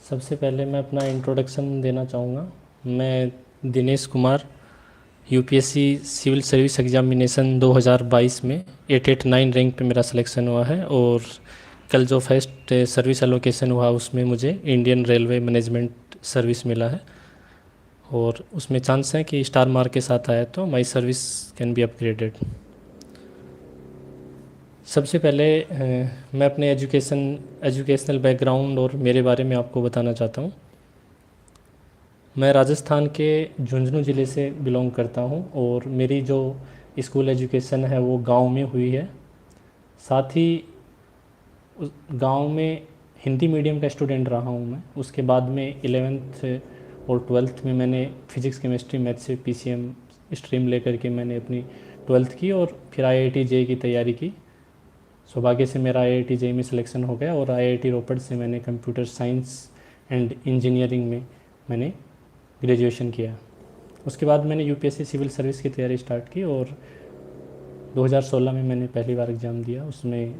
सबसे पहले मैं अपना इंट्रोडक्शन देना चाहूँगा। मैं Dinesh Kumar UPSC civil service examination 2022 में 889 रैंक पे मेरा सिलेक्शन हुआ है और कल जो फर्स्ट सर्विस एलोकेशन हुआ उसमें मुझे इंडियन रेलवे मैनेजमेंट सर्विस मिला है और उसमें चांस है कि स्टार मार्क के साथ आया तो माई सर्विस कैन बी अपग्रेडेड। सबसे पहले मैं अपने एजुकेशनल बैकग्राउंड और मेरे बारे में आपको बताना चाहता हूँ। मैं राजस्थान के झुंझुनू ज़िले से बिलोंग करता हूँ और मेरी जो स्कूल एजुकेशन है वो गांव में हुई है। साथ ही उस गांव में हिंदी मीडियम का स्टूडेंट रहा हूँ मैं। उसके बाद में 11th और 12th में मैंने फिज़िक्स केमिस्ट्री मैथ से पीसीएम स्ट्रीम लेकर के मैंने अपनी 12th की और फिर आईआईटी जेईई की तैयारी की। सौभाग्य से मेरा आईआईटी जेईई में सिलेक्शन हो गया और आईआईटी रोपड़ से मैंने कंप्यूटर साइंस एंड इंजीनियरिंग में मैंने ग्रेजुएशन किया। उसके बाद मैंने यूपीएससी सिविल सर्विस की तैयारी स्टार्ट की और 2016 में मैंने पहली बार एग्ज़ाम दिया। उसमें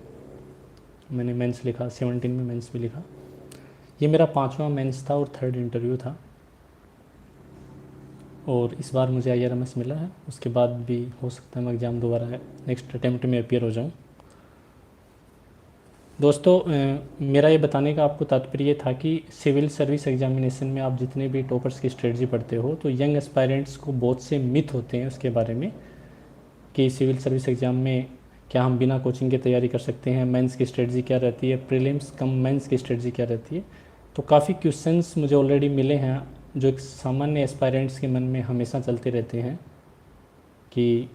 मैंने मेंस लिखा, 17 में मेंस भी लिखा। ये मेरा 5वां मेंस था और 3rd इंटरव्यू था और इस बार मुझे आईआरएमएस मिला है। उसके बाद भी हो सकता है मैं एग्ज़ाम दोबारा नेक्स्ट अटैम्प्ट में अपीयर हो जाऊँ। दोस्तों, मेरा ये बताने का आपको तात्पर्य था कि सिविल सर्विस एग्जामिनेशन में आप जितने भी टॉपर्स की स्ट्रेटजी पढ़ते हो तो यंग एस्पायरेंट्स को बहुत से मिथ होते हैं उसके बारे में कि सिविल सर्विस एग्ज़ाम में क्या हम बिना कोचिंग के तैयारी कर सकते हैं, मेंस की स्ट्रेटजी क्या रहती है, प्रीलिम्स कम मेंस की स्ट्रेटजी क्या रहती है। तो काफ़ी क्वेश्चंस मुझे ऑलरेडी मिले हैं जो एक सामान्य एस्पायरेंट्स के मन में हमेशा चलते रहते हैं कि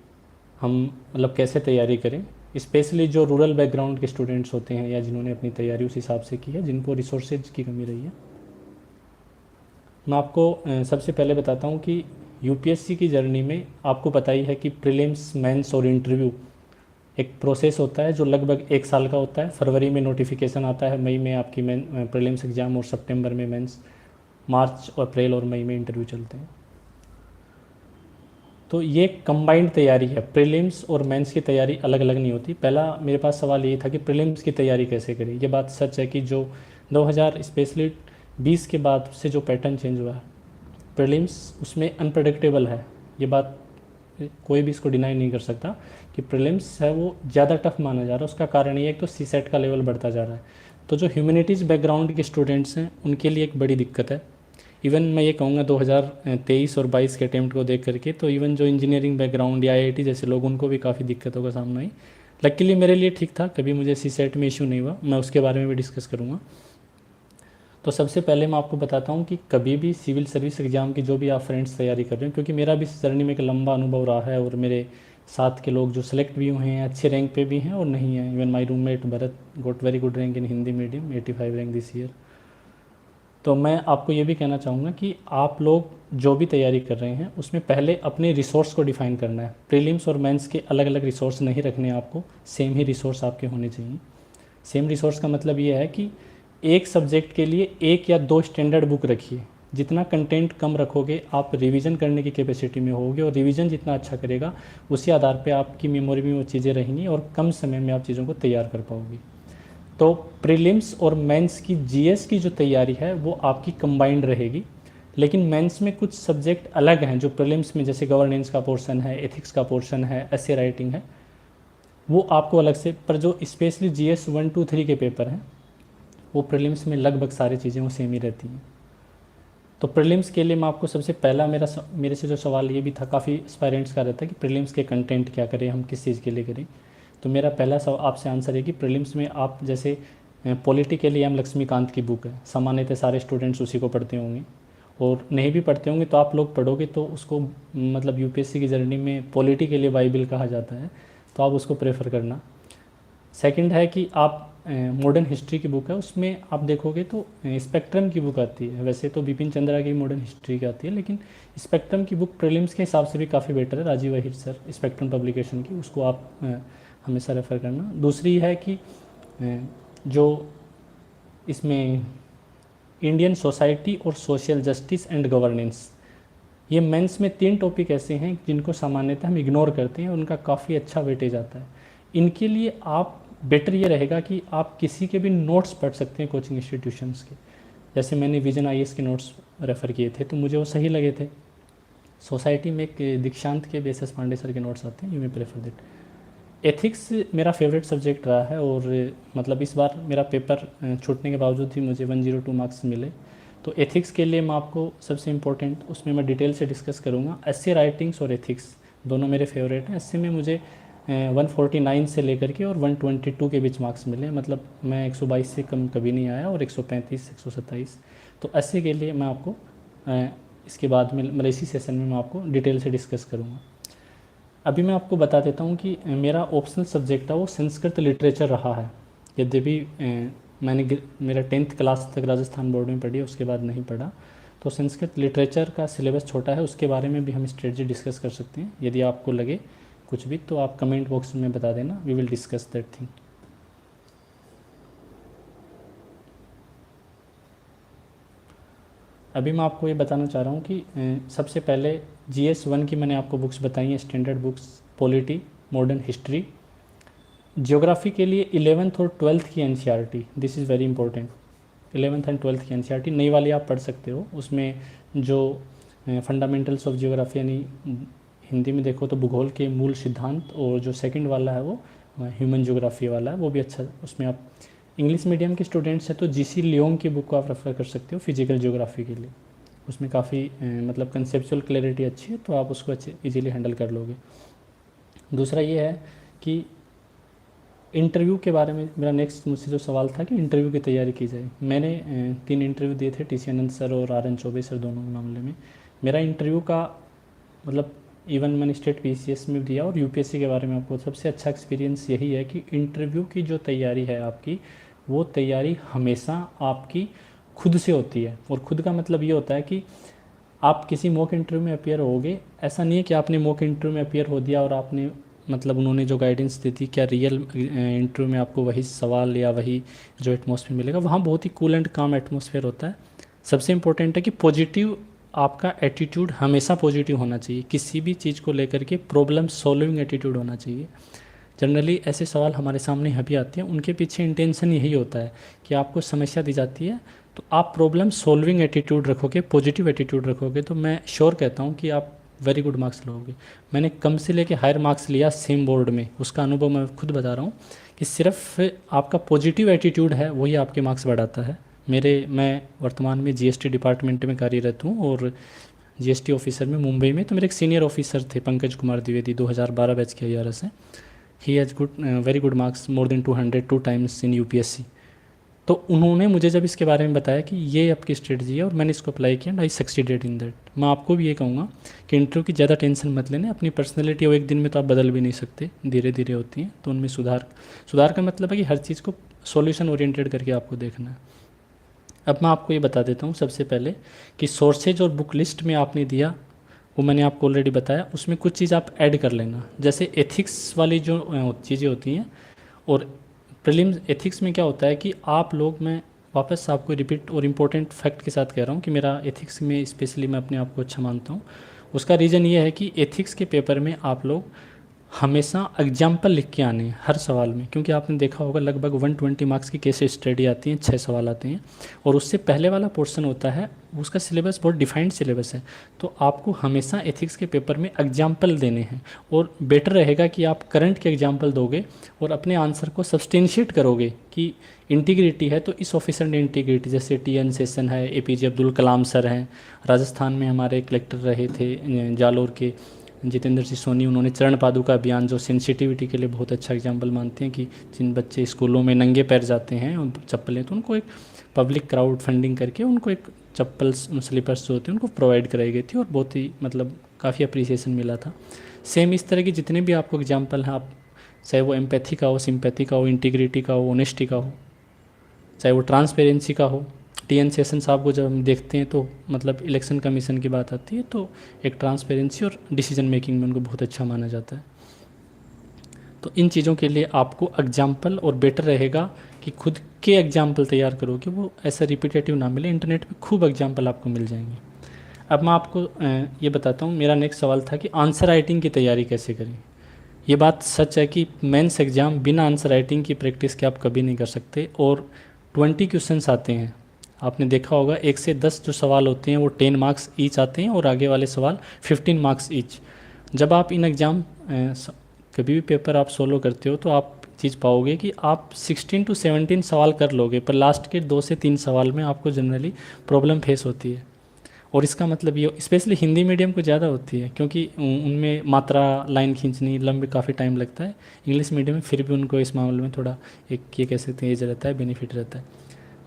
हम मतलब कैसे तैयारी करें। स्पेशली जो रूरल बैकग्राउंड के स्टूडेंट्स होते हैं या जिन्होंने अपनी तैयारी उस हिसाब से की है, जिनको रिसोर्सेज की कमी रही है। मैं आपको सबसे पहले बताता हूँ कि यूपीएससी की जर्नी में आपको पता ही है कि प्रीलिम्स, मेंस और इंटरव्यू एक प्रोसेस होता है जो लगभग 1 साल का होता है। फरवरी में नोटिफिकेशन आता है, मई में आपकी प्रीलिम्स एग्ज़ाम और सितंबर में मेंस, मार्च और अप्रैल और मई में इंटरव्यू चलते हैं। तो ये कंबाइंड तैयारी है, प्रीलिम्स और मेंस की तैयारी अलग अलग नहीं होती। पहला मेरे पास सवाल ये था कि प्रीलिम्स की तैयारी कैसे करें। ये बात सच है कि जो 2000 स्पेशली 20 के बाद से जो पैटर्न चेंज हुआ है प्रीलिम्स, उसमें अनप्रडिक्टेबल है। ये बात कोई भी इसको डिनाई नहीं कर सकता कि प्रीलिम्स है वो ज़्यादा टफ माना जा रहा है। उसका कारण ये है कि तो सीसेट का लेवल बढ़ता जा रहा है। तो जो ह्यूमैनिटीज़ बैकग्राउंड के स्टूडेंट्स हैं उनके लिए एक बड़ी दिक्कत है। इवन मैं ये कहूँगा 2023 और 22 के अटेम्प्ट को देख करके तो इवन जो इंजीनियरिंग बैकग्राउंड या आईआईटी जैसे लोग, उनको भी काफ़ी दिक्कतों का सामना हुई। लकीली मेरे लिए ठीक था, कभी मुझे सीसेट में इशू नहीं हुआ। मैं उसके बारे में भी डिस्कस करूँगा। तो सबसे पहले मैं आपको बताता हूँ कि कभी भी सिविल सर्विस एग्ज़ाम की जो भी आप फ्रेंड्स तैयारी कर रहे हो, क्योंकि मेरा भी इस जर्नी में एक लंबा अनुभव रहा है और मेरे साथ के लोग जो सेलेक्ट भी हुए हैं अच्छे रैंक पे भी हैं और नहीं हैं। Even my roommate Bharat got very good rank in Hindi medium, 85 rank this year. तो मैं आपको ये भी कहना चाहूँगा कि आप लोग जो भी तैयारी कर रहे हैं उसमें पहले अपने रिसोर्स को डिफ़ाइन करना है। प्रीलिम्स और मेंस के अलग अलग रिसोर्स नहीं रखने आपको, सेम ही रिसोर्स आपके होने चाहिए। सेम रिसोर्स का मतलब ये है कि एक सब्जेक्ट के लिए 1 या 2 स्टैंडर्ड बुक रखिए। जितना कंटेंट कम रखोगे आप रिवीजन करने की कैपेसिटी में होगे और रिवीजन जितना अच्छा करेगा उसी आधार पे आपकी मेमोरी में वो चीज़ें रहेंगी और कम समय में आप चीज़ों को तैयार कर पाओगे। तो प्रीलिम्स और मेंस की जीएस की जो तैयारी है वो आपकी कंबाइंड रहेगी, लेकिन मेंस में कुछ सब्जेक्ट अलग हैं जो प्रीलिम्स में, जैसे गवर्नेंस का पोर्शन है, एथिक्स का पोर्शन है, एसे राइटिंग है, वो आपको अलग से। पर जो स्पेशली जीएस 1, 2, 3 के पेपर हैं वो प्रीलिम्स में लगभग सारी चीज़ें वो सेम ही रहती हैं। तो प्रीलिम्स के लिए मैं आपको सबसे पहला मेरे से जो सवाल ये भी था, काफ़ी एस्पायरेंट्स का रहता है कि प्रीलिम्स के कंटेंट क्या करें, हम किस चीज़ के लिए करें। तो मेरा पहला सवाल आपसे आंसर है कि प्रीलिम्स में आप जैसे पॉलिटी के लिए एम लक्ष्मीकांत की बुक है, सामान्यतः सारे स्टूडेंट्स उसी को पढ़ते होंगे, और नहीं भी पढ़ते होंगे तो आप लोग पढ़ोगे तो उसको मतलब यूपीएससी की जर्नी में पॉलिटी के लिए बाइबिल कहा जाता है, तो आप उसको प्रेफर करना। सेकंड है कि आप मॉडर्न हिस्ट्री की बुक है, उसमें आप देखोगे तो स्पेक्ट्रम की बुक आती है। वैसे तो बिपिन चंद्रा की मॉडर्न हिस्ट्री की आती है, लेकिन स्पेक्ट्रम की बुक प्रीलिम्स के हिसाब से भी काफ़ी बेटर है, Rajiv Ahir sir spectrum publication की, उसको आप हमेशा रेफ़र करना। दूसरी है कि जो इसमें इंडियन सोसाइटी और सोशल जस्टिस एंड गवर्नेंस, ये मेंस में 3 टॉपिक ऐसे हैं जिनको सामान्यतः हम इग्नोर करते हैं, उनका काफ़ी अच्छा वेटेज आता है। इनके लिए आप बेटर ये रहेगा कि आप किसी के भी नोट्स पढ़ सकते हैं कोचिंग इंस्टीट्यूशंस के। जैसे मैंने विजन आईएएस के नोट्स रेफ़र किए थे तो मुझे वो सही लगे थे। सोसाइटी में एक दीक्षांत के बेसिस पांडे सर के नोट्स आते हैं, you may prefer that. Ethics मेरा फेवरेट सब्जेक्ट रहा है और मतलब इस बार मेरा पेपर छूटने के बावजूद भी मुझे 102 मार्क्स मिले। तो एथिक्स के लिए मैं आपको सबसे इम्पोर्टेंट उसमें मैं डिटेल से डिस्कस करूँगा। एस्से राइटिंग्स और एथिक्स दोनों मेरे फेवरेट हैं। एस्से में मुझे 149 से लेकर के और 122 के बीच मार्क्स मिले, मतलब मैं 122 से कम कभी नहीं आया, और 135 127। तो एस्से के लिए मैं आपको इसके बाद में मतलब इसी सेशन में मैं आपको डिटेल से डिस्कस करूँगा। अभी मैं आपको बता देता हूँ कि मेरा ऑप्शनल सब्जेक्ट था वो संस्कृत लिटरेचर रहा है। यद्यपि मैंने मेरा 10th क्लास तक राजस्थान बोर्ड में पढ़ी, उसके बाद नहीं पढ़ा। तो संस्कृत लिटरेचर का सिलेबस छोटा है, उसके बारे में भी हम स्ट्रेटजी डिस्कस कर सकते हैं। यदि आपको लगे कुछ भी तो आप कमेंट बॉक्स में बता देना, we will discuss that thing. अभी मैं आपको ये बताना चाह रहा हूँ कि सबसे पहले GS 1 की मैंने आपको बुक्स बताई हैं, standard books, polity, modern history. Geography के लिए 11th और 12th की NCERT, this is very important. 11th and 12th की NCERT नई वाली आप पढ़ सकते हो। उसमें जो फंडामेंटल्स ऑफ ज्योग्राफी, यानी हिंदी में देखो तो भूगोल के मूल सिद्धांत, और जो सेकंड वाला है वो ह्यूमन ज्योग्राफी वाला है, वो भी अच्छा। उसमें आप इंग्लिश मीडियम के स्टूडेंट्स हैं तो GC लियोंग की बुक को आप रेफ़र कर सकते हो फिजिकल ज्योग्राफी के लिए। उसमें काफ़ी मतलब कंसेप्चुअल क्लैरिटी अच्छी है, तो आप उसको अच्छे इजीली हैंडल कर लोगे। दूसरा ये है कि इंटरव्यू के बारे में मेरा नेक्स्ट मुझसे जो सवाल था कि इंटरव्यू की तैयारी की जाए। मैंने 3 इंटरव्यू दिए थे, TC आनंद सर और RN चौबे सर, दोनों मामले में। मेरा इंटरव्यू का मतलब इवन मैंने स्टेट PCS में दिया और UPSC के बारे में आपको सबसे अच्छा एक्सपीरियंस यही है कि इंटरव्यू की जो तैयारी है आपकी, वो तैयारी हमेशा आपकी खुद से होती है। और खुद का मतलब ये होता है कि आप किसी मॉक इंटरव्यू में अपियर होगे, ऐसा नहीं है कि आपने मॉक इंटरव्यू में अपियर हो दिया और आपने मतलब उन्होंने जो गाइडेंस दी थी, क्या रियल इंटरव्यू में आपको वही सवाल या वही जो एटमॉस्फेयर मिलेगा। वहाँ बहुत ही कूल एंड काम एटमॉस्फेयर होता है। सबसे इम्पोर्टेंट है कि पॉजिटिव आपका एटीट्यूड हमेशा पॉजिटिव होना चाहिए, किसी भी चीज़ को लेकर के प्रॉब्लम सॉल्विंग एटीट्यूड होना चाहिए। जनरली ऐसे सवाल हमारे सामने अभी आते हैं, उनके पीछे इंटेंशन यही होता है कि आपको समस्या दी जाती है तो आप प्रॉब्लम सॉल्विंग एटीट्यूड रखोगे, पॉजिटिव एटीट्यूड रखोगे, तो मैं श्योर कहता हूँ कि आप वेरी गुड मार्क्स लोगे। मैंने कम से लेके हायर मार्क्स लिया सेम बोर्ड में, उसका अनुभव मैं खुद बता रहा हूँ कि सिर्फ आपका पॉजिटिव एटीट्यूड है वही आपके मार्क्स बढ़ाता है। मैं वर्तमान में GST डिपार्टमेंट में कार्यरत हूँ और GST ऑफिसर में मुंबई में। तो मेरे एक सीनियर ऑफिसर थे पंकज कुमार द्विवेदी, 2012 बैच के IRS हैं। He has very good marks, more than 200 2 times in UPSC। तो उन्होंने मुझे जब इसके बारे में बताया कि ये आपकी स्ट्रेटजी है और मैंने इसको अप्लाई किया and I succeeded in that. मैं आपको भी ये कहूँगा कि इंटरव्यू की ज़्यादा टेंशन मत लेने। अपनी पर्सनैलिटी वो एक दिन में तो आप बदल भी नहीं सकते, धीरे धीरे होती हैं, तो उनमें सुधार का मतलब है कि हर चीज़ को सॉल्यूशन ओरिएंटेड करके आपको देखना है। अब मैं आपको ये बता देता हूँ सबसे पहले कि सोर्सेज और बुक लिस्ट में आपने दिया वो मैंने आपको ऑलरेडी बताया, उसमें कुछ चीज़ आप ऐड कर लेना। जैसे एथिक्स वाली जो चीज़ें होती हैं, और प्रीलिम्स एथिक्स में क्या होता है कि आप लोग, मैं वापस आपको रिपीट और इम्पोर्टेंट फैक्ट के साथ कह रहा हूँ कि मेरा एथिक्स में स्पेशली मैं अपने आप को अच्छा मानता हूँ। उसका रीज़न ये है कि एथिक्स के पेपर में आप लोग हमेशा एग्जाम्पल लिख के आने हैं हर सवाल में, क्योंकि आपने देखा होगा लगभग 120 मार्क्स की केस स्टडी आती हैं, 6 सवाल आते हैं, और उससे पहले वाला पोर्शन होता है उसका सिलेबस बहुत डिफाइंड सिलेबस है। तो आपको हमेशा एथिक्स के पेपर में एग्जाम्पल देने हैं, और बेटर रहेगा कि आप करंट के एग्जाम्पल दोगे और अपने आंसर को सब्सटेंशिएट करोगे कि इंटीग्रिटी है तो इस ऑफिसर ने इंटीग्रिटी, जैसे TN सेशन है, APJ अब्दुल कलाम सर हैं, राजस्थान में हमारे कलेक्टर रहे थे जालोर के जितेंद्र सिंह सोनी, उन्होंने चरण पादुका अभियान जो सेंसिटिविटी के लिए बहुत अच्छा एग्जाम्पल मानते हैं कि जिन बच्चे स्कूलों में नंगे पैर जाते हैं और चप्पलें, तो उनको एक पब्लिक क्राउड फंडिंग करके उनको एक चप्पल स्लीपर्स जो होते हैं उनको प्रोवाइड कराई गई थी, और बहुत ही मतलब काफ़ी अप्रिसिएशन मिला था। सेम इस तरह की जितने भी आपको एग्जाम्पल हैं, आप चाहे वो एम्पैथी का हो, सिंपैथी का हो, इंटीग्रिटी का हो, ऑनेस्टी का हो, चाहे वो ट्रांसपेरेंसी का हो। TN सेशन साहब को जब हम देखते हैं तो मतलब इलेक्शन कमीशन की बात आती है तो एक ट्रांसपेरेंसी और डिसीजन मेकिंग में उनको बहुत अच्छा माना जाता है। तो इन चीज़ों के लिए आपको एग्जाम्पल, और बेटर रहेगा कि खुद के एग्जाम्पल तैयार करो कि वो ऐसा रिपीटेटिव ना मिले। इंटरनेट पे खूब एग्जाम्पल आपको मिल जाएंगे। अब मैं आपको ये बताता हूँ, मेरा नेक्स्ट सवाल था कि आंसर राइटिंग की तैयारी कैसे करें। ये बात सच है कि मेंस एग्ज़ाम बिना आंसर राइटिंग की प्रैक्टिस के आप कभी नहीं कर सकते, और 20 क्वेश्चंस आते हैं आपने देखा होगा 1 से 10 जो सवाल होते हैं वो 10 मार्क्स ईच आते हैं और आगे वाले सवाल 15 मार्क्स ईच। जब आप इन एग्ज़ाम कभी भी पेपर आप सोलो करते हो तो आप चीज़ पाओगे कि आप 16 to 17 सवाल कर लोगे, पर लास्ट के 2 से 3 सवाल में आपको जनरली प्रॉब्लम फेस होती है। और इसका मतलब ये स्पेशली हिंदी मीडियम को ज़्यादा होती है, क्योंकि उनमें मात्रा, लाइन खींचनी लंबे काफ़ी टाइम लगता है। इंग्लिश मीडियम में फिर भी उनको इस मामले में थोड़ा एक ये कह सकते हैं एज रहता है, बेनिफिट रहता है।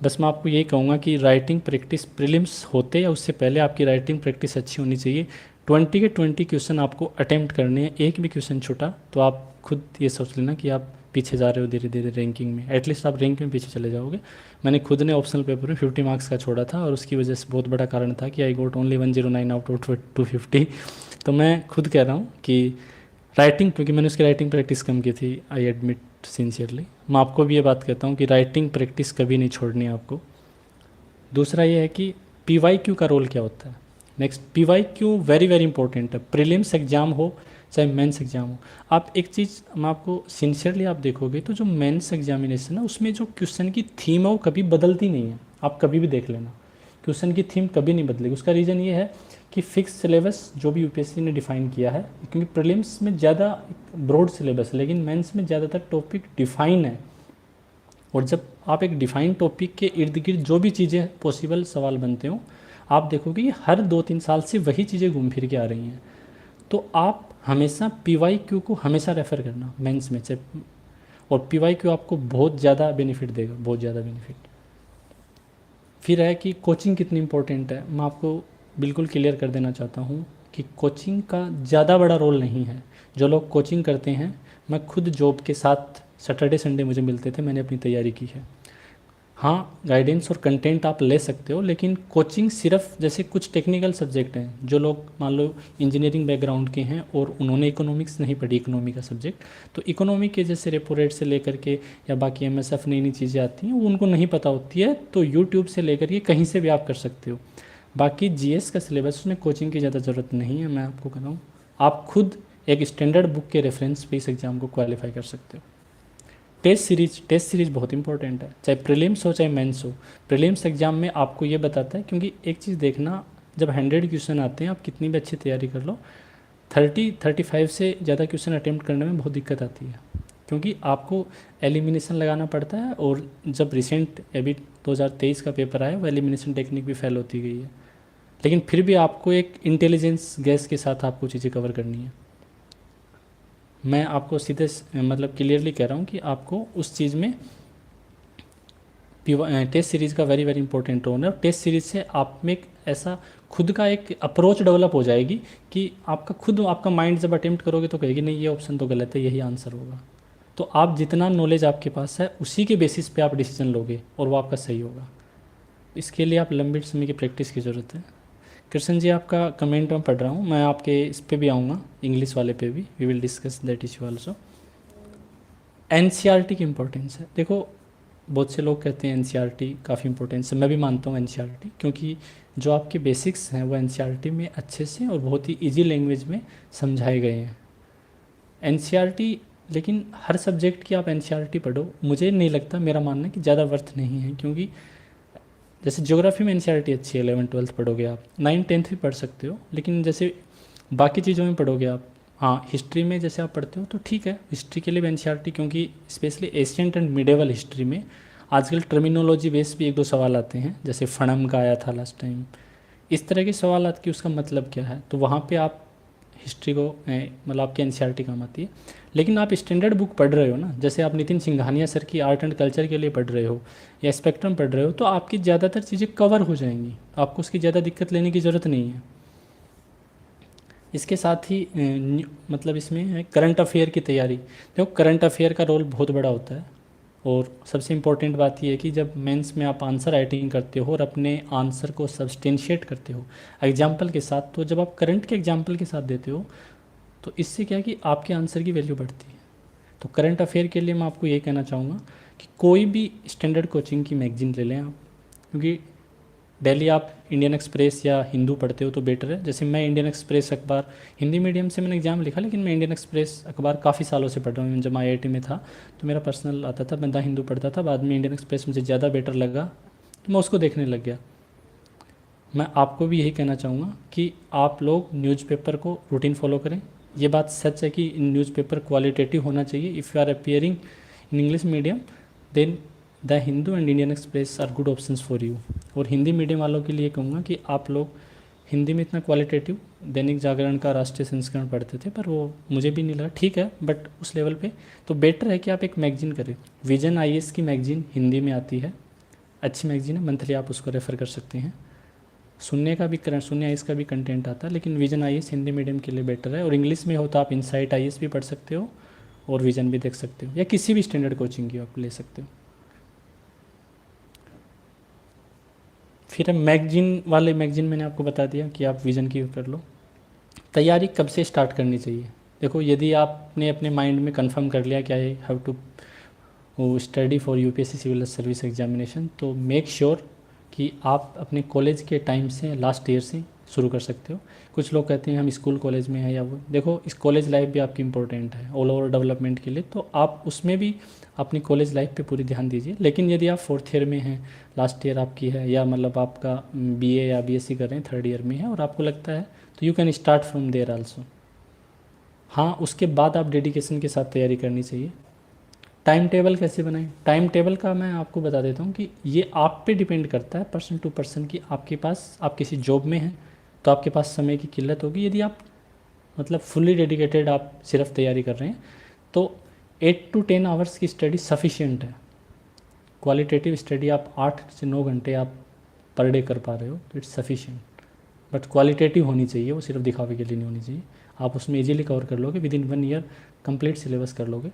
बस मैं आपको यही कहूँगा कि राइटिंग प्रैक्टिस प्रीलिम्स होते या उससे पहले आपकी राइटिंग प्रैक्टिस अच्छी होनी चाहिए। 20 के 20 क्वेश्चन आपको अटेम्प्ट करने हैं, एक भी क्वेश्चन छूटा तो आप खुद ये सोच लेना कि आप पीछे जा रहे हो धीरे धीरे रैंकिंग में, एटलीस्ट आप रैंक में पीछे चले जाओगे। मैंने खुद ने ऑप्शनल पेपर में 50 मार्क्स का छोड़ा था और उसकी वजह से बहुत बड़ा कारण था कि आई गोट ओनली 109 आउट ऑफ 250। तो मैं खुद कह रहा हूँ कि राइटिंग, क्योंकि मैंने उसकी राइटिंग प्रैक्टिस कम की थी, आई एडमिट सिंसियरली, मैं आपको भी ये बात कहता हूँ कि राइटिंग प्रैक्टिस कभी नहीं छोड़नी है आपको। दूसरा ये है कि PYQ का रोल क्या होता है। Next, PYQ very very important है, प्रीलिम्स एग्जाम हो चाहे मेंस एग्जाम हो। आप एक चीज़ मैं आपको सिंसियरली आप देखोगे तो जो मेंस एग्जामिनेशन है उसमें जो क्वेश्चन की थीम है वो कभी बदलती नहीं है। आप कभी भी देख लेना, क्वेश्चन की थीम कभी नहीं बदलेगी। उसका रीज़न ये है कि फिक्स सिलेबस जो भी यूपीएससी ने डिफाइन किया है, क्योंकि प्रीलिम्स में ज़्यादा ब्रॉड सिलेबस है लेकिन मेंस में ज़्यादातर टॉपिक डिफाइन है। और जब आप एक डिफाइंड टॉपिक के इर्द गिर्द जो भी चीज़ें पॉसिबल सवाल बनते हो, आप देखोगे कि हर 2-3 साल से वही चीज़ें घूम फिर के आ रही हैं। तो आप हमेशा PYQ को हमेशा रेफ़र करना मेंस में से, और PYQ आपको बहुत ज़्यादा बेनिफिट देगा, बहुत ज़्यादा बेनिफिट। फिर है कि कोचिंग कितनी इंपॉर्टेंट है। मैं आपको बिल्कुल क्लियर कर देना चाहता हूँ कि कोचिंग का ज़्यादा बड़ा रोल नहीं है। जो लोग कोचिंग करते हैं, मैं खुद जॉब के साथ सैटरडे संडे मुझे मिलते थे, मैंने अपनी तैयारी की है। हाँ, गाइडेंस और कंटेंट आप ले सकते हो, लेकिन कोचिंग सिर्फ जैसे कुछ टेक्निकल सब्जेक्ट हैं, जो लोग मान लो इंजीनियरिंग बैकग्राउंड के हैं और उन्होंने इकोनॉमिक्स नहीं पढ़ी, इकोनॉमी का सब्जेक्ट, तो इकोनॉमी के जैसे रेपो रेट से लेकर के या बाकी MSF नई नई चीज़ें आती हैं वो उनको नहीं पता होती है, तो यूट्यूब से लेकर के कहीं से भी आप कर सकते हो। बाकी GS का सिलेबस, उसमें कोचिंग की ज़्यादा ज़रूरत नहीं है। मैं आपको कह रहा हूँ आप खुद एक स्टैंडर्ड बुक के रेफरेंस पे इस एग्ज़ाम को क्वालिफाई कर सकते हो। टेस्ट सीरीज बहुत इंपॉर्टेंट है, चाहे प्रीलिम्स हो चाहे मेंस हो। प्रीलिम्स एग्जाम में आपको ये बताता है, क्योंकि एक चीज़ देखना, जब 100 क्वेश्चन आते हैं आप कितनी भी अच्छी तैयारी कर लो, 30-35 से ज़्यादा क्वेश्चन अटेम्प्ट करने में बहुत दिक्कत आती है, क्योंकि आपको एलिमिनेशन लगाना पड़ता है। और जब रिसेंट अभी 2023 का पेपर आया वो एलिमिनेशन टेक्निक भी फेल होती गई है, लेकिन फिर भी आपको एक इंटेलिजेंस गैस के साथ आपको चीज़ें कवर करनी है। मैं आपको सीधे मतलब क्लियरली कह रहा हूँ कि आपको उस चीज़ में टेस्ट सीरीज़ का वेरी वेरी इंपॉर्टेंट रोल है। टेस्ट सीरीज़ से आप में एक ऐसा खुद का एक अप्रोच डेवलप हो जाएगी कि आपका माइंड जब अटेम्प्ट करोगे तो कहेगी नहीं ये ऑप्शन तो गलत है, यही आंसर होगा। तो आप जितना नॉलेज आपके पास है उसी के बेसिस पे आप डिसीजन लोगे और वो आपका सही होगा। इसके लिए आप लंबे समय की प्रैक्टिस की ज़रूरत है। कृष्ण जी, आपका कमेंट मैं पढ़ रहा हूँ, मैं आपके इस पे भी आऊँगा, इंग्लिश वाले पे भी, we will discuss that issue also. NCERT की इम्पोर्टेंस है। देखो, बहुत से लोग कहते हैं NCERT काफ़ी इंपॉर्टेंस है, मैं भी मानता हूँ NCERT, क्योंकि जो आपके बेसिक्स हैं वो NCERT में अच्छे से और बहुत ही ईजी लैंग्वेज में समझाए गए हैं। NCERT, लेकिन हर सब्जेक्ट की आप NCERT पढ़ो, मुझे नहीं लगता, मेरा मानना है कि ज़्यादा वर्थ नहीं है, क्योंकि जैसे ज्योग्राफी में NCERT अच्छी है, 11th-12th पढ़ोगे आप, 9th-10th भी पढ़ सकते हो, लेकिन जैसे बाकी चीज़ों में पढ़ोगे आप, हाँ हिस्ट्री में जैसे आप पढ़ते हो तो ठीक है, हिस्ट्री के लिए भी NCERT, क्योंकि specially ancient and medieval history में आजकल टर्मिनोलॉजी बेस भी 1-2 सवाल आते हैं, जैसे फणम का आया था लास्ट टाइम, इस तरह के सवाल आते कि उसका मतलब क्या है, तो वहाँ पे आप हिस्ट्री को मतलब आपकी NCERT काम आती है। लेकिन आप स्टैंडर्ड बुक पढ़ रहे हो ना, जैसे आप नितिन सिंघानिया सर की आर्ट एंड कल्चर के लिए पढ़ रहे हो या स्पेक्ट्रम पढ़ रहे हो, तो आपकी ज़्यादातर चीज़ें कवर हो जाएंगी, आपको उसकी ज़्यादा दिक्कत लेने की ज़रूरत नहीं है। इसके साथ ही मतलब इसमें करंट अफेयर की तैयारी, देखो करंट अफेयर का रोल बहुत बड़ा होता है, और सबसे इम्पोर्टेंट बात यह है कि जब मेंस में आप आंसर राइटिंग करते हो और अपने आंसर को सब्सटेंशिएट करते हो एग्जाम्पल के साथ, तो जब आप करंट के एग्जाम्पल के साथ देते हो तो इससे क्या है कि आपके आंसर की वैल्यू बढ़ती है। तो करंट अफेयर के लिए मैं आपको ये कहना चाहूँगा कि कोई भी स्टैंडर्ड कोचिंग की मैगजीन ले लें आप, क्योंकि डेली आप इंडियन एक्सप्रेस या हिंदू पढ़ते हो तो बेटर है। जैसे मैं इंडियन एक्सप्रेस अखबार, हिंदी मीडियम से मैंने एग्जाम लिखा, लेकिन मैं इंडियन एक्सप्रेस अखबार काफ़ी सालों से पढ़ रहा हूँ। जब मैं IIT में था तो मेरा पर्सनल आता था, मैं द हिंदू पढ़ता था, बाद में इंडियन एक्सप्रेस मुझे ज़्यादा बेटर लगा तो मैं उसको देखने लग गया। मैं आपको भी यही कहना चाहूँगा कि आप लोग न्यूज़पेपर को रूटीन फॉलो करें। ये बात सच है कि न्यूज़पेपर क्वालिटेटिव होना चाहिए। If you are appearing in English medium then the Hindu and Indian Express are good options for you. और हिंदी मीडियम वालों के लिए कहूँगा कि आप लोग हिंदी में इतना क्वालिटेटिव दैनिक जागरण का राष्ट्रीय संस्करण पढ़ते थे, पर वो मुझे भी नहीं लगा ठीक है, बट उस लेवल पे तो बेटर है कि आप एक मैगजीन करें। विजन आईएएस की मैगजीन हिंदी में आती है, अच्छी मैगजीन है, मंथली आप उसको रेफ़र कर सकते हैं। शून्य आईएएस का भी कंटेंट आता है, लेकिन विजन आईएएस हिंदी मीडियम के लिए बेटर है। और इंग्लिश में हो तो आप इनसाइट आईएएस भी पढ़ सकते हो और विजन भी देख सकते हो, या किसी भी स्टैंडर्ड कोचिंग की आप ले सकते हो। फिर मैगजीन वाले मैगजीन मैंने आपको बता दिया कि आप विजन की कर लो। तैयारी कब से स्टार्ट करनी चाहिए? देखो, यदि आपने अपने माइंड में कंफर्म कर लिया कि I have to study for UPSC civil service examination, तो मेक श्योर कि आप अपने कॉलेज के टाइम से, लास्ट ईयर से शुरू कर सकते हो। कुछ लोग कहते हैं हम स्कूल कॉलेज में हैं या वो, देखो इस कॉलेज लाइफ भी आपकी इंपॉर्टेंट है ऑल ओवर डेवलपमेंट के लिए, तो आप उसमें भी अपनी कॉलेज लाइफ पे पूरी ध्यान दीजिए। लेकिन यदि आप फोर्थ ईयर में हैं, लास्ट ईयर आपकी है, या मतलब आपका बीए या बीएससी कर रहे हैं, थर्ड ईयर में है और आपको लगता है, तो you can start from there also. हाँ, उसके बाद आप डेडिकेशन के साथ तैयारी करनी चाहिए। टाइम टेबल कैसे बनाएं? टाइम टेबल का मैं आपको बता देता हूँ कि ये आप पे डिपेंड करता है पर्सन टू पर्सन की। आपके पास, आप किसी जॉब में हैं तो आपके पास समय की किल्लत होगी। यदि आप मतलब फुल्ली डेडिकेटेड आप सिर्फ तैयारी कर रहे हैं तो 8 to 10 आवर्स की स्टडी सफिशिएंट है। क्वालिटेटिव स्टडी आप 8 से 9 घंटे आप पर डे कर पा रहे हो तो इट्स सफिशिएंट, बट क्वालिटेटिव होनी चाहिए, वो सिर्फ दिखावे के लिए नहीं होनी चाहिए। आप उसमें इजीली कवर कर लोगे, with in 1 year complete syllabus कर लोगे।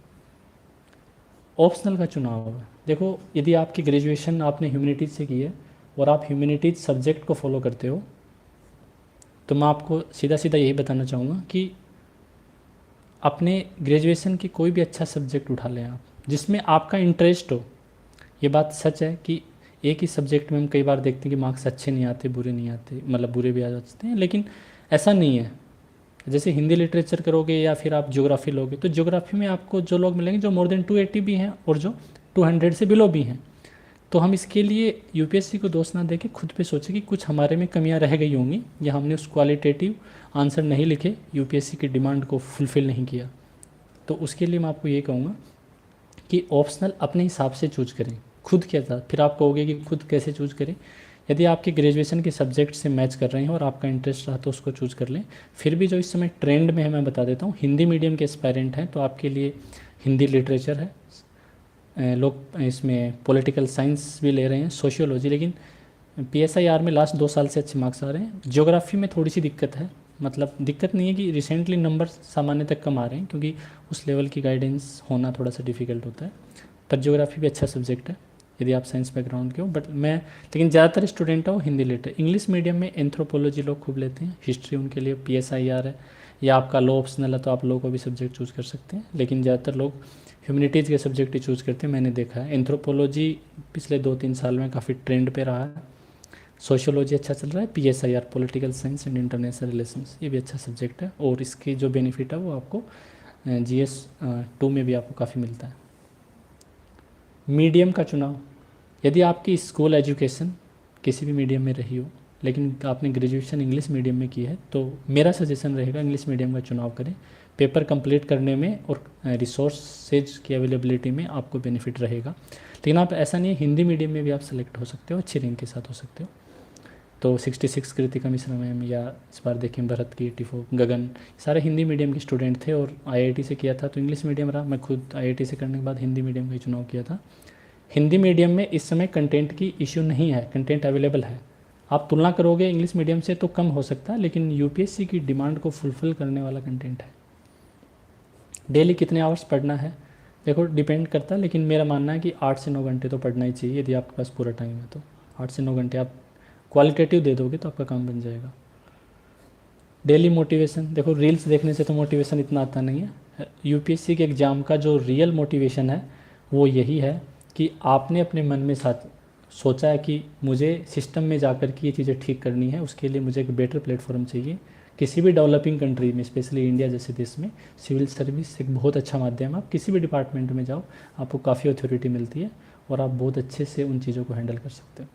ऑप्शनल का चुनाव है। देखो, यदि आपकी ग्रेजुएशन आपने ह्यूमैनिटीज़ से की है और आप ह्यूमैनिटीज़ सब्जेक्ट को फॉलो करते हो, तो मैं आपको सीधा सीधा यही बताना चाहूँगा कि अपने ग्रेजुएशन की कोई भी अच्छा सब्जेक्ट उठा लें आप, जिसमें आपका इंटरेस्ट हो। ये बात सच है कि एक ही सब्जेक्ट में हम कई बार देखते हैं कि मार्क्स अच्छे नहीं आते, बुरे नहीं आते, मतलब बुरे भी आ जाते हैं, लेकिन ऐसा नहीं है। जैसे हिंदी लिटरेचर करोगे या फिर आप ज्योग्राफी लोगे, तो ज्योग्राफी में आपको जो लोग मिलेंगे जो मोर देन 280 भी हैं और जो 200 से बिलो भी हैं। तो हम इसके लिए यूपीएससी को दोष ना देके खुद पे सोचें कि कुछ हमारे में कमियां रह गई होंगी या हमने उस क्वालिटेटिव आंसर नहीं लिखे, यूपीएससी की डिमांड को फुलफ़िल नहीं किया। तो उसके लिए मैं आपको ये कहूँगा कि ऑप्शनल अपने हिसाब से चूज करें, खुद के साथ। फिर आप कहोगे कि खुद कैसे चूज करें? यदि आपके ग्रेजुएशन के सब्जेक्ट से मैच कर रहे हैं और आपका इंटरेस्ट रहा तो उसको चूज़ कर लें। फिर भी जो इस समय ट्रेंड में है मैं बता देता हूँ, हिंदी मीडियम के एस्पायरेंट हैं तो आपके लिए हिंदी लिटरेचर है। लोग इसमें पॉलिटिकल साइंस भी ले रहे हैं, सोशियोलॉजी, लेकिन पीएसआईआर में लास्ट 2 साल से अच्छे मार्क्स आ रहे हैं। ज्योग्राफी में थोड़ी सी दिक्कत है, मतलब दिक्कत नहीं है कि रिसेंटली नंबर सामान्य तक कम आ रहे हैं, क्योंकि उस लेवल की गाइडेंस होना थोड़ा सा डिफिकल्ट होता है। पर ज्योग्राफी भी अच्छा सब्जेक्ट है यदि आप साइंस बैकग्राउंड के हो। बट मैं, लेकिन ज़्यादातर स्टूडेंट हो हिंदी लिटरेचर। इंग्लिश मीडियम में एंथ्रोपोलॉजी लोग खूब लेते हैं, हिस्ट्री उनके लिए पीएसआईआर है, या आपका लो ऑप्शनल है तो आप लो को भी सब्जेक्ट चूज़ कर सकते हैं। लेकिन ज़्यादातर लोग ह्यूमैनिटीज़ के सब्जेक्ट ही चूज़ करते हैं, मैंने देखा है। एंथ्रोपोलॉजी पिछले 2-3 साल में काफ़ी ट्रेंड पे रहा है। सोशियोलॉजी अच्छा चल रहा है, PSIR political science and international relations ये भी अच्छा सब्जेक्ट है, और इसकी जो बेनिफिट है वो आपको जीएस 2 में भी आपको काफ़ी मिलता है। मीडियम का चुनाव, यदि आपकी स्कूल एजुकेशन किसी भी मीडियम में रही हो लेकिन आपने ग्रेजुएशन इंग्लिश मीडियम में की है, तो मेरा सजेशन रहेगा इंग्लिश मीडियम का चुनाव करें। पेपर कंप्लीट करने में और रिसोर्सेज की अवेलेबिलिटी में आपको बेनिफिट रहेगा। लेकिन आप, ऐसा नहीं है, हिंदी मीडियम में भी आप सेलेक्ट हो सकते हो, अच्छी रैंक के साथ हो सकते हो। तो 66 कृतिका मिश्रा मैम, या इस बार देखें भरत की 84, गगन, सारे हिंदी मीडियम के स्टूडेंट थे। और आईआईटी से किया था तो इंग्लिश मीडियम रहा, मैं खुद आईआईटी से करने के बाद हिंदी मीडियम का ही चुनाव किया था। हिंदी मीडियम में इस समय कंटेंट की इश्यू नहीं है, कंटेंट अवेलेबल है। आप तुलना करोगे इंग्लिश मीडियम से तो कम हो सकता है, लेकिन यूपीएससी की डिमांड को फुलफ़िल करने वाला कंटेंट है। डेली कितने आवर्स पढ़ना है, देखो डिपेंड करता है, लेकिन मेरा मानना है कि 8 से 9 घंटे तो पढ़ना ही चाहिए। यदि आपके पास पूरा टाइम है तो 8 से 9 घंटे आप क्वालिटेटिव दे दोगे तो आपका काम बन जाएगा। डेली मोटिवेशन, देखो रील्स देखने से तो मोटिवेशन इतना आता नहीं है। यूपीएससी के एग्ज़ाम का जो रियल मोटिवेशन है वो यही है कि आपने अपने मन में साथ सोचा है कि मुझे सिस्टम में जाकर के ये चीज़ें ठीक करनी है, उसके लिए मुझे एक बेटर प्लेटफॉर्म चाहिए। किसी भी डेवलपिंग कंट्री में, स्पेशली इंडिया जैसे देश में, सिविल सर्विस एक बहुत अच्छा माध्यम है। आप किसी भी डिपार्टमेंट में जाओ, आपको काफ़ी अथॉरिटी मिलती है और आप बहुत अच्छे से उन चीज़ों को हैंडल कर सकते हो।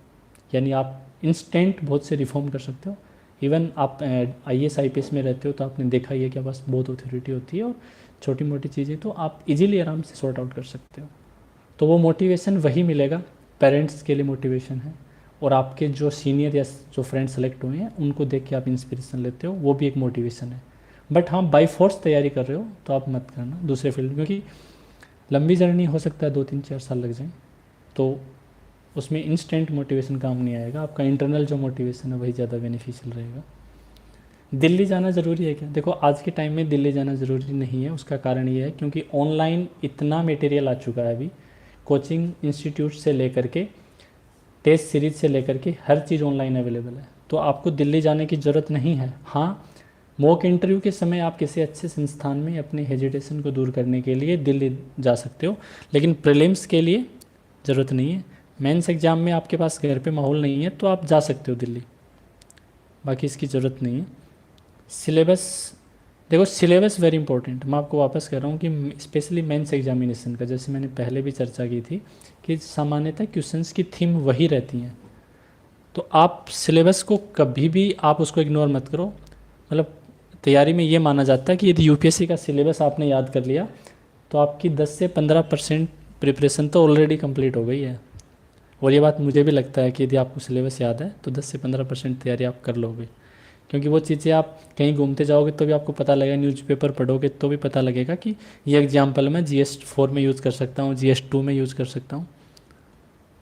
यानी आप इंस्टेंट बहुत से रिफॉर्म कर सकते हो। इवन आप IAS IPS में रहते हो तो आपने देखा ही है कि आपके पास बहुत अथॉरिटी होती है और छोटी मोटी चीज़ें तो आप इजीली आराम से सॉर्ट आउट कर सकते हो। तो वो मोटिवेशन वही मिलेगा, पेरेंट्स के लिए मोटिवेशन है, और आपके जो सीनियर या जो फ्रेंड सेलेक्ट हुए हैं उनको देख के आप इंस्पिरेशन लेते हो, वो भी एक मोटिवेशन है। बट हाँ, बाई फोर्स तैयारी कर रहे हो तो आप मत करना दूसरे फील्ड में, क्योंकि लंबी जर्नी हो सकता है, 2 3 4 साल लग जाए, तो उसमें इंस्टेंट मोटिवेशन काम नहीं आएगा। आपका इंटरनल जो मोटिवेशन है वही ज़्यादा बेनिफिशियल रहेगा। दिल्ली जाना ज़रूरी है क्या? देखो, आज के टाइम में दिल्ली जाना ज़रूरी नहीं है। उसका कारण ये है क्योंकि ऑनलाइन इतना मटेरियल आ चुका है अभी, कोचिंग इंस्टीट्यूट से लेकर के टेस्ट सीरीज से लेकर के हर चीज़ ऑनलाइन अवेलेबल है, तो आपको दिल्ली जाने की ज़रूरत नहीं है। हाँ, मॉक इंटरव्यू के समय आप किसी अच्छे संस्थान में अपने हेजिटेशन को दूर करने के लिए दिल्ली जा सकते हो, लेकिन प्रीलिम्स के लिए ज़रूरत नहीं है। मेंस एग्ज़ाम में आपके पास घर पे माहौल नहीं है तो आप जा सकते हो दिल्ली, बाकी इसकी ज़रूरत नहीं है। सिलेबस, देखो सिलेबस वेरी इंपॉर्टेंट। मैं आपको वापस कह रहा हूँ कि स्पेशली मेंस एग्जामिनेशन का, जैसे मैंने पहले भी चर्चा की थी कि सामान्यतः क्वेश्चंस की थीम वही रहती हैं, तो आप सिलेबस को कभी भी आप उसको इग्नोर मत करो। मतलब तैयारी में ये माना जाता है कि यदि UPSC का सिलेबस आपने याद कर लिया तो आपकी 10 से 15% प्रिपरेशन तो ऑलरेडी कंप्लीट हो गई है। और ये बात मुझे भी लगता है कि यदि आपको सिलेबस याद है तो 10 से 15% तैयारी आप कर लोगे, क्योंकि वो चीज़ें आप कहीं घूमते जाओगे तो भी आपको पता लगेगा, न्यूज़पेपर पढ़ोगे तो भी पता लगेगा कि ये एग्जाम्पल मैं GS4 में यूज़ कर सकता हूँ, GS2 में यूज़ कर सकता हूँ,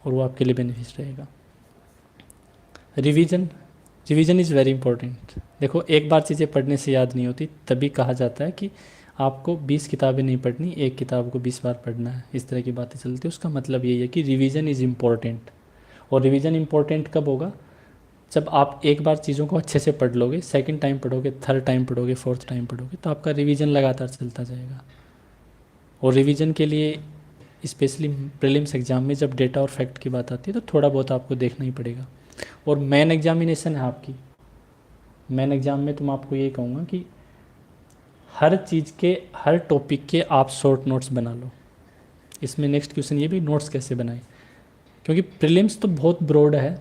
और वो आपके लिए बेनिफिट रहेगा। Revision is very important. देखो, एक बार चीज़ें पढ़ने से याद नहीं होती, तभी कहा जाता है कि आपको 20 किताबें नहीं पढ़नी, एक किताब को 20 बार पढ़ना है, इस तरह की बातें चलती है। उसका मतलब यही है कि रिवीजन इज़ इम्पॉर्टेंट। और रिवीजन इम्पॉर्टेंट कब होगा? जब आप एक बार चीज़ों को अच्छे से पढ़ लोगे, सेकंड टाइम पढ़ोगे, थर्ड टाइम पढ़ोगे, फोर्थ टाइम पढ़ोगे, तो आपका रिवीजन लगातार चलता जाएगा। और रिवीजन के लिए स्पेशली प्रीलिम्स एग्ज़ाम में जब डेटा और फैक्ट की बात आती है तो थोड़ा बहुत आपको देखना ही पड़ेगा। और मेन एग्जामिनेशन है आपकी, मेन एग्ज़ाम में तो मैं आपको यही कहूँगा कि हर चीज़ के, हर टॉपिक के आप शॉर्ट नोट्स बना लो। इसमें नेक्स्ट क्वेश्चन ये भी, नोट्स कैसे बनाएं, क्योंकि प्रीलिम्स तो बहुत ब्रॉड है,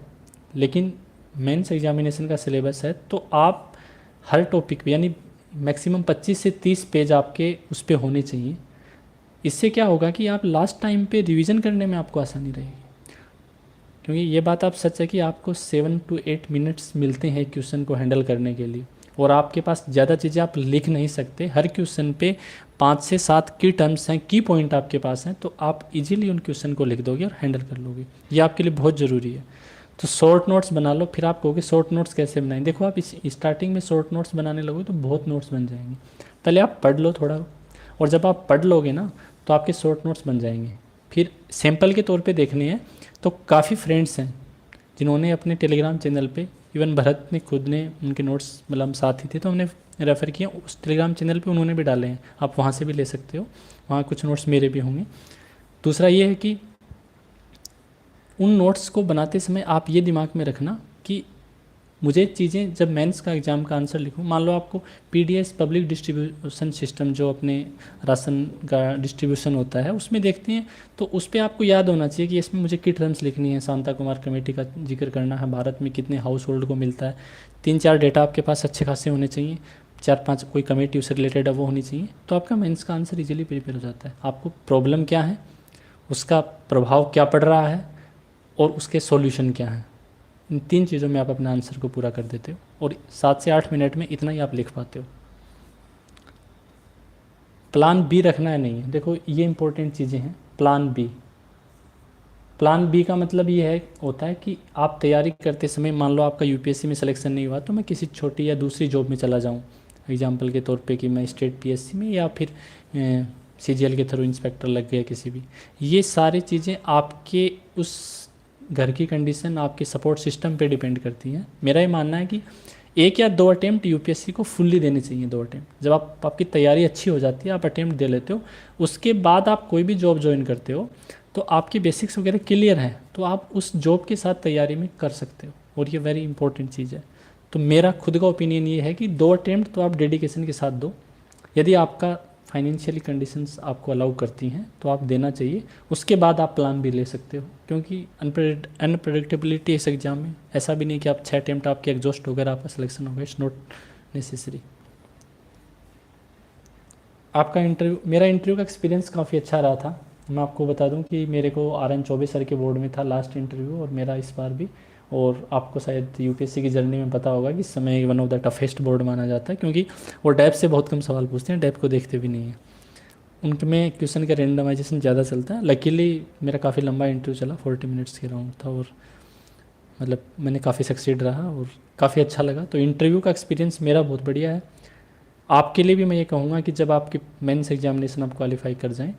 लेकिन मेंस एग्जामिनेशन का सिलेबस है, तो आप हर टॉपिक पे यानी मैक्सिमम 25 से 30 पेज आपके उस पर होने चाहिए। इससे क्या होगा कि आप लास्ट टाइम पे रिवीजन करने में आपको आसानी रहेगी, क्योंकि ये बात आप सच है कि आपको 7 to 8 मिनट्स मिलते हैं क्वेश्चन को हैंडल करने के लिए, और आपके पास ज़्यादा चीज़ें आप लिख नहीं सकते। हर क्वेश्चन पे 5 से 7 की टर्म्स हैं, की पॉइंट आपके पास हैं, तो आप इजीली उन क्वेश्चन को लिख दोगे और हैंडल कर लोगे। ये आपके लिए बहुत ज़रूरी है। तो शॉर्ट नोट्स बना लो। फिर आप कहोगे शॉर्ट नोट्स कैसे बनाएं? देखो, आप इस स्टार्टिंग में शॉर्ट नोट्स बनाने लगोगे तो बहुत नोट्स बन जाएंगे। पहले आप पढ़ लो थोड़ा, और जब आप पढ़ लोगे ना तो आपके शॉर्ट नोट्स बन जाएंगे। फिर सैम्पल के तौर पे देखने हैं तो काफ़ी फ्रेंड्स हैं जिन्होंने अपने टेलीग्राम चैनल पे, इवन भरत ने खुद ने, उनके नोट्स मतलब हम साथ ही थे तो हमने रेफ़र किया, उस टेलीग्राम चैनल पे उन्होंने भी डाले हैं, आप वहाँ से भी ले सकते हो, वहाँ कुछ नोट्स मेरे भी होंगे। दूसरा ये है कि उन नोट्स को बनाते समय आप ये दिमाग में रखना कि मुझे चीज़ें, जब मेंस का एग्ज़ाम का आंसर लिखूँ, मान लो आपको PDS पब्लिक डिस्ट्रीब्यूशन सिस्टम, जो अपने राशन का डिस्ट्रीब्यूशन होता है उसमें देखते हैं, तो उस पर आपको याद होना चाहिए कि इसमें मुझे किट टर्म्स लिखनी है, शांता कुमार कमेटी का जिक्र करना है, भारत में कितने हाउस होल्ड को मिलता है, 3-4 डेटा आपके पास अच्छे खासे होने चाहिए, 4-5 कोई कमेटी उससे रिलेटेड है वो होनी चाहिए, तो आपका मेंस का आंसर इजीली प्रिपेयर हो जाता है। आपको प्रॉब्लम क्या है, उसका प्रभाव क्या पड़ रहा है, और उसके सॉल्यूशन क्या हैं, इन 3 चीज़ों में आप अपने आंसर को पूरा कर देते हो, और 7 से 8 मिनट में इतना ही आप लिख पाते हो। प्लान बी रखना है नहीं है, देखो ये इंपॉर्टेंट चीज़ें हैं। प्लान बी का मतलब ये है, होता है कि आप तैयारी करते समय, मान लो आपका UPSC में सिलेक्शन नहीं हुआ तो मैं किसी छोटी या दूसरी जॉब में चला जाऊँ, एग्जाम्पल के तौर पे कि मैं स्टेट PSC में, या फिर CGL के थ्रू इंस्पेक्टर लग गया किसी भी। ये सारी चीज़ें आपके उस घर की कंडीशन, आपके सपोर्ट सिस्टम पे डिपेंड करती हैं। मेरा ये मानना है कि 1 या 2 अटेम्प्ट UPSC को फुल्ली देने चाहिए। 2 अटेम्प्ट, जब आपकी तैयारी अच्छी हो जाती है, आप अटेम्प्ट दे लेते हो, उसके बाद आप कोई भी जॉब ज्वाइन करते हो तो आपकी बेसिक्स वगैरह क्लियर हैं, तो आप उस जॉब के साथ तैयारी में कर सकते हो, और ये वेरी इंपॉर्टेंट चीज़ है। तो मेरा खुद का ओपिनियन ये है कि 2 अटेम्प्ट तो आप डेडिकेशन के साथ दो। यदि आपका फाइनेंशियली कंडीशंस आपको अलाउ करती हैं तो आप देना चाहिए। उसके बाद आप प्लान भी ले सकते हो, क्योंकि अनप्रडिक्टेबिलिटी इस एग्ज़ाम में ऐसा भी नहीं कि आप 6 अटेम्प्ट आपके एग्जॉस्ट हो गए आपका सिलेक्शन हो गया, इट्स नॉट नेसेसरी। आपका इंटरव्यू, मेरा इंटरव्यू का एक्सपीरियंस काफ़ी अच्छा रहा था। मैं आपको बता दूं कि मेरे को RN चौबे सर के बोर्ड में था लास्ट इंटरव्यू, और मेरा इस बार भी। और आपको शायद यूपीएससी की जर्नी में पता होगा कि इस समय one of the toughest board माना जाता है, क्योंकि वो डैप से बहुत कम सवाल पूछते हैं, डैप को देखते भी नहीं हैं। उनके में क्वेश्चन का रेंडमाइजेशन ज़्यादा चलता है। लकीली मेरा काफ़ी लंबा इंटरव्यू चला, 40 मिनट्स के राउंड था, और मतलब मैंने काफ़ी सक्सीड रहा और काफ़ी अच्छा लगा। तो इंटरव्यू का एक्सपीरियंस मेरा बहुत बढ़िया है। आपके लिए भी मैं ये कहूँगा कि जब आपके मेंस एग्जामिनेशन आप क्वालिफाई कर जाएं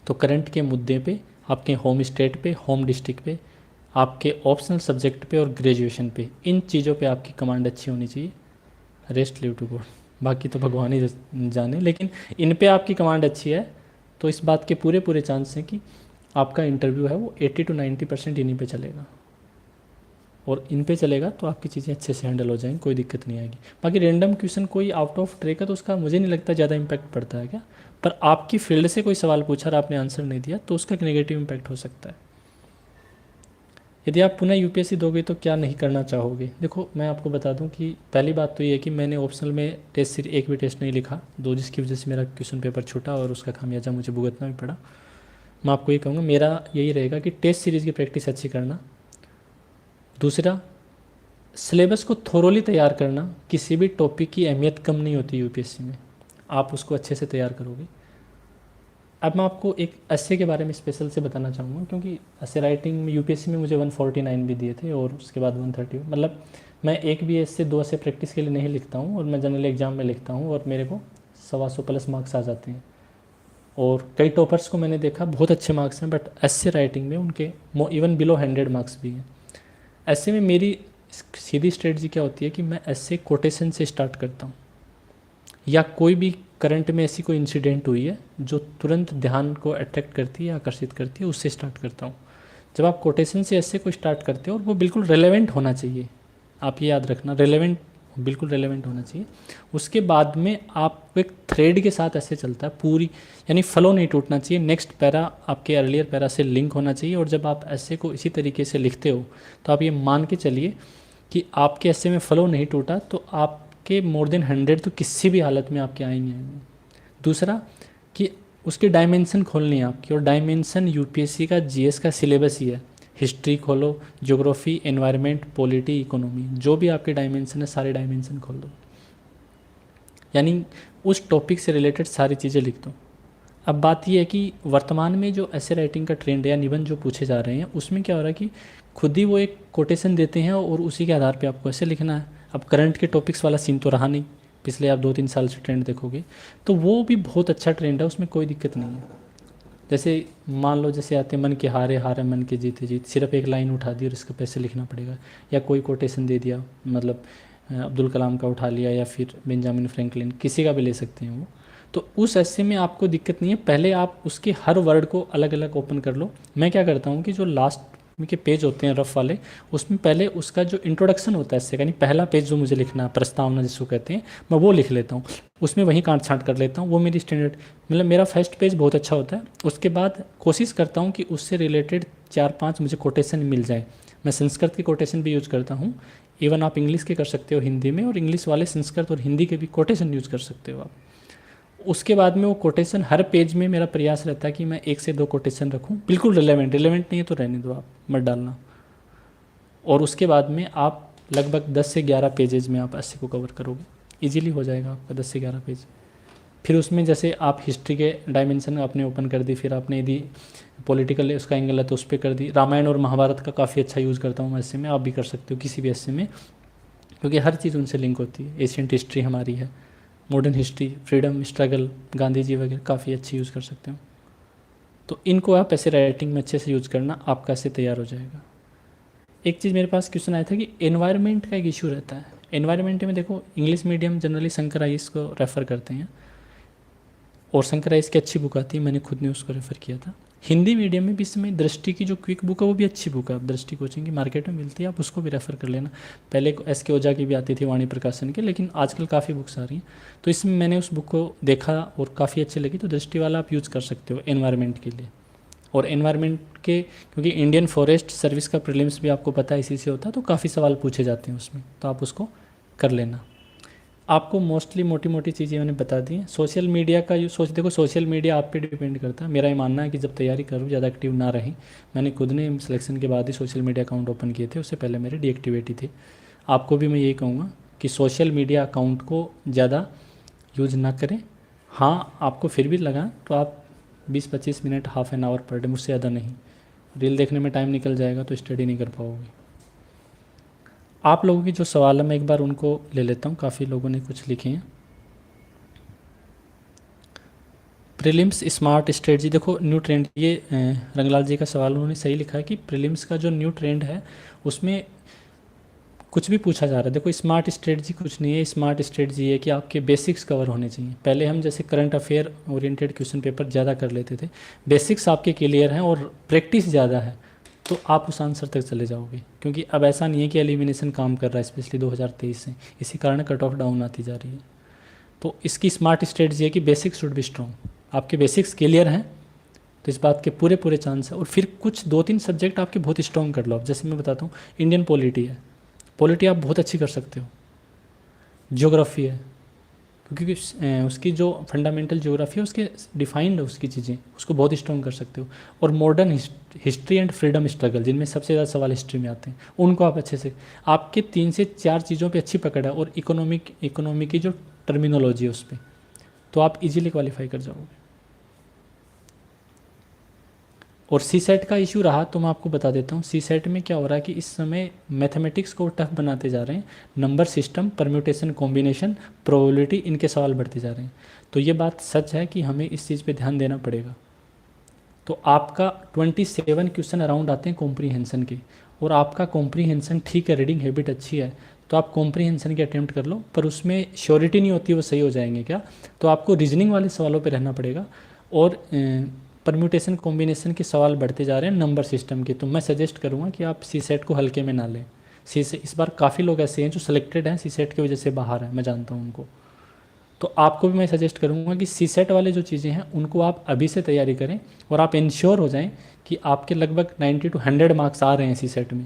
तो करंट के मुद्दे पे, आपके होम स्टेट पे, होम डिस्ट्रिक्ट पे, आपके ऑप्शनल सब्जेक्ट पे और ग्रेजुएशन पे, इन चीज़ों पे आपकी कमांड अच्छी होनी चाहिए। रेस्ट लीव टू गॉड, बाकी तो भगवान ही जाने, लेकिन इन पे आपकी कमांड अच्छी है तो इस बात के पूरे पूरे चांस हैं कि आपका इंटरव्यू है वो 80 to 90% इन्हीं पे चलेगा। और इन पे चलेगा तो आपकी चीज़ें अच्छे से हैंडल हो जाएंगी, कोई दिक्कत नहीं आएगी। बाकी रैंडम क्वेश्चन कोई आउट ऑफ ट्रैक है तो उसका मुझे नहीं लगता ज़्यादा इम्पैक्ट पड़ता है क्या, पर आपकी फील्ड से कोई सवाल पूछा और आपने आंसर नहीं दिया तो उसका एक नेगेटिव इम्पैक्ट हो सकता है। यदि आप पुनः यूपीएससी दोगे तो क्या नहीं करना चाहोगे? देखो मैं आपको बता दूं कि पहली बात तो ये है कि मैंने ऑप्शनल में टेस्ट सीरीज एक भी टेस्ट नहीं लिखा, दो, जिसकी वजह से मेरा क्वेश्चन पेपर छूटा और उसका खामियाजा मुझे भुगतना भी पड़ा। मैं आपको ये कहूँगा, मेरा यही रहेगा कि टेस्ट सीरीज़ की प्रैक्टिस अच्छी करना। दूसरा, सिलेबस को थोरोली तैयार करना। किसी भी टॉपिक की अहमियत कम नहीं होती यूपीएससी में, आप उसको अच्छे से तैयार करोगे। अब मैं आपको एक एस्से के बारे में स्पेशल से बताना चाहूँगा, क्योंकि एस्से राइटिंग में यूपीएससी में मुझे 149 भी दिए थे और उसके बाद 130। मतलब मैं एक भी एस्से दो एस्से प्रैक्टिस के लिए नहीं लिखता हूँ, और मैं जनरल एग्जाम में लिखता हूँ और मेरे को 125+ मार्क्स आ जाते हैं। और कई टॉपर्स को मैंने देखा बहुत अच्छे मार्क्स हैं, बट एस्से राइटिंग में उनके इवन बिलो 100 मार्क्स भी हैं। ऐसे में मेरी सीधी स्ट्रेटजी क्या होती है कि मैं ऐसे कोटेशन से स्टार्ट करता हूँ, या कोई भी करंट में ऐसी कोई इंसिडेंट हुई है जो तुरंत ध्यान को अट्रैक्ट करती है, आकर्षित करती है, उससे स्टार्ट करता हूँ। जब आप कोटेशन से ऐसे को स्टार्ट करते हो और वो बिल्कुल रेलेवेंट होना चाहिए, आप ये याद रखना, रेलेवेंट, बिल्कुल रेलेवेंट होना चाहिए। उसके बाद में आप एक थ्रेड के साथ ऐसे चलता है पूरी, यानी फ्लो नहीं टूटना चाहिए। नेक्स्ट पैरा आपके अर्लियर पैरा से लिंक होना चाहिए। और जब आप ऐसे को इसी तरीके से लिखते हो तो आप ये मान के चलिए कि आपके ऐसे में फ्लो नहीं टूटा तो आपके मोर देन 100 तो किसी भी हालत में आपके आएंगे। दूसरा कि उसकी डायमेंशन खोलनी है आपकी, और डायमेंशन यूपीएससी का जीएस का सिलेबस ही है। हिस्ट्री खोलो, ज्योग्राफी, एनवायरनमेंट, पॉलिटी, इकोनॉमी, जो भी आपके डायमेंशन है सारे डायमेंशन खोल दो, यानी उस टॉपिक से रिलेटेड सारी चीज़ें लिख दो। अब बात यह है कि वर्तमान में जो ऐसे राइटिंग का ट्रेंड है या निबंध जो पूछे जा रहे हैं उसमें क्या हो रहा है कि खुद ही वो एक कोटेशन देते हैं और उसी के आधार पे आपको ऐसे लिखना है। अब करंट के टॉपिक्स वाला सीन तो रहा नहीं, पिछले आप 2-3 साल से ट्रेंड देखोगे तो वो भी बहुत अच्छा ट्रेंड है, उसमें कोई दिक्कत नहीं है। जैसे मान लो जैसे आते मन के हारे हारे मन के जीते जीत, सिर्फ एक लाइन उठा दी और इसका पैसे लिखना पड़ेगा, या कोई कोटेशन दे दिया, मतलब अब्दुल कलाम का उठा लिया या फिर बेंजामिन फ्रैंकलिन, किसी का भी ले सकते हैं वो, तो उस ऐसे में आपको दिक्कत नहीं है। पहले आप उसके हर वर्ड को अलग अलग ओपन कर लो। मैं क्या करता हूँ कि जो लास्ट के पेज होते हैं रफ वाले, उसमें पहले उसका जो इंट्रोडक्शन होता है इससे, यानी पहला पेज जो मुझे लिखना है, प्रस्तावना जिसको कहते हैं, मैं वो लिख लेता हूँ, उसमें वहीं काट छाँट कर लेता हूँ। वो मेरी स्टैंडर्ड, मतलब मेरा फर्स्ट पेज बहुत अच्छा होता है। उसके बाद कोशिश करता हूँ कि उससे रिलेटेड 4-5 मुझे कोटेशन मिल जाए। मैं संस्कृत की कोटेशन भी यूज़ करता हूँ, इवन आप इंग्लिश के कर सकते हो हिंदी में, और इंग्लिश वाले संस्कृत और हिंदी के भी कोटेशन यूज़ कर सकते हो आप। उसके बाद में वो कोटेशन हर पेज में मेरा प्रयास रहता है कि मैं 1 से 2 कोटेशन रखूं, बिल्कुल रिलेवेंट नहीं है तो रहने दो, आप मत डालना। और उसके बाद में आप लगभग 10 से 11 पेजेज में आप ऐसे को कवर करोगे, इजीली हो जाएगा आपका 10 से 11 पेज। फिर उसमें जैसे आप हिस्ट्री के डायमेंशन आपने ओपन कर दी, फिर आपने यदि पॉलिटिकल उसका एंगल है तो उस पर कर दी। रामायण और महाभारत का काफ़ी अच्छा यूज़ करता हूँ मैं ऐसे में, आप भी कर सकते हो किसी भी ऐसे में, क्योंकि हर चीज़ उनसे लिंक होती है। एशियंट हिस्ट्री हमारी है, modern history, freedom struggle, Gandhi ji वगैरह काफ़ी अच्छी यूज़ कर सकते हो। तो इनको आप ऐसे राइटिंग में अच्छे से यूज़ करना, आपका ऐसे तैयार हो जाएगा। एक चीज़ मेरे पास क्वेश्चन आया था कि एनवायरनमेंट का एक इशू रहता है। एनवायरनमेंट में देखो, English medium generally Shankar ice को रेफ़र करते हैं, और शंकर आइस की अच्छी बुक आती है, मैंने खुद ने उसको रेफ़र किया था। हिंदी मीडियम में भी इस समय दृष्टि की जो क्विक बुक है वो भी अच्छी बुक है, आप दृष्टि कोचिंग की मार्केट में मिलती है, आप उसको भी रेफ़र कर लेना। पहले एस के ओझा की भी आती थी वाणी प्रकाशन की, लेकिन आजकल काफ़ी बुक्स आ रही हैं। तो इसमें मैंने उस बुक को देखा और काफ़ी अच्छी लगी, तो दृष्टि वाला आप यूज़ कर सकते हो एनवायरनमेंट के लिए। और एनवायरनमेंट के, क्योंकि इंडियन फॉरेस्ट सर्विस का प्रीलिम्स भी आपको पता है इसी से होता है, तो काफ़ी सवाल पूछे जाते हैं उसमें, तो आप उसको कर लेना। आपको मोस्टली मोटी मोटी चीज़ें मैंने बता दी हैं। सोशल मीडिया का यूँ सोच, देखो सोशल मीडिया आप पे डिपेंड करता है। मेरा ये मानना है कि जब तैयारी करूँ ज़्यादा एक्टिव ना रहें। मैंने खुद ने सिलेक्शन के बाद ही सोशल मीडिया अकाउंट ओपन किए थे, उससे पहले मेरे डीएक्टिवेट ही थे। आपको भी मैं यही कहूँगा कि सोशल मीडिया अकाउंट को ज़्यादा यूज ना करें। हाँ, आपको फिर भी लगा तो आप 20-25 minute, half an hour per day, मुझसे ज़्यादा नहीं। रील देखने में टाइम निकल जाएगा तो स्टडी नहीं कर पाओगे। आप लोगों की जो सवाल है मैं एक बार उनको ले लेता हूँ, काफ़ी लोगों ने कुछ लिखे हैं। प्रीलिम्स स्मार्ट स्ट्रेटजी, देखो न्यू ट्रेंड, ये रंगलाल जी का सवाल उन्होंने सही लिखा है कि प्रीलिम्स का जो न्यू ट्रेंड है उसमें कुछ भी पूछा जा रहा है। देखो स्मार्ट स्ट्रेटजी कुछ नहीं है, स्मार्ट स्ट्रेटजी है कि आपके बेसिक्स कवर होने चाहिए। पहले हम जैसे current affair oriented question paper ज़्यादा कर लेते थे, बेसिक्स आपके क्लियर हैं और प्रैक्टिस ज़्यादा है तो आप उस आंसर तक चले जाओगे। क्योंकि अब ऐसा नहीं है कि एलिमिनेशन काम कर रहा है, स्पेशली 2023 से, इसी कारण कट ऑफ डाउन आती जा रही है। तो इसकी स्मार्ट स्ट्रेटजी है कि बेसिक्स शुड बी स्ट्रॉन्ग। आपके बेसिक्स क्लियर हैं तो इस बात के पूरे पूरे चांस है। और फिर कुछ 2-3 सब्जेक्ट आपके बहुत स्ट्रॉन्ग कर लो। अब जैसे मैं बताता हूँ, इंडियन पॉलिटी है, पॉलिटी आप बहुत अच्छी कर सकते हो। ज्योग्राफी है, क्योंकि उसकी जो फंडामेंटल ज्योग्राफी है उसके डिफाइंड है उसकी चीज़ें, उसको बहुत स्ट्रॉन्ग कर सकते हो। और modern history and freedom struggle, जिनमें सबसे ज़्यादा सवाल हिस्ट्री में आते हैं, उनको आप अच्छे से, आपके 3 से 4 चीज़ों पे अच्छी पकड़ है। और इकोनॉमी की जो टर्मिनोलॉजी है उस पर, तो आप इजीली क्वालिफाई कर जाओगे। और सी सेट का इशू रहा तो मैं आपको बता देता हूँ। सी सेट में क्या हो रहा है कि इस समय मैथमेटिक्स को टफ बनाते जा रहे हैं, number system, permutation, combination, probability, इनके सवाल बढ़ते जा रहे हैं। तो ये बात सच है कि हमें इस चीज़ पे ध्यान देना पड़ेगा। तो आपका 27 क्वेश्चन अराउंड आते हैं कॉम्प्रीहेंसन के, और आपका कॉम्प्रीहेंसन ठीक है, रीडिंग हैबिट अच्छी है तो आप कॉम्प्रीहेंसन की अटेम्प्ट कर लो, पर उसमें श्योरिटी नहीं होती वो सही हो जाएंगे क्या। तो आपको रीजनिंग वाले सवालों पर रहना पड़ेगा। और परम्यूटेशन कॉम्बिनेशन के सवाल बढ़ते जा रहे हैं नंबर सिस्टम के, तो मैं सजेस्ट करूँगा कि आप सी सेट को हल्के में ना लें। सी से इस बार काफ़ी लोग ऐसे हैं जो सिलेक्टेड हैं, सी सेट की वजह से बाहर हैं, मैं जानता हूँ उनको। तो आपको भी मैं सजेस्ट करूँगा कि सी सेट वाले जो चीज़ें हैं उनको आप अभी से तैयारी करें, और आप इंश्योर हो जाएं कि आपके लगभग 90 to 100 मार्क्स आ रहे हैं सी सेट में,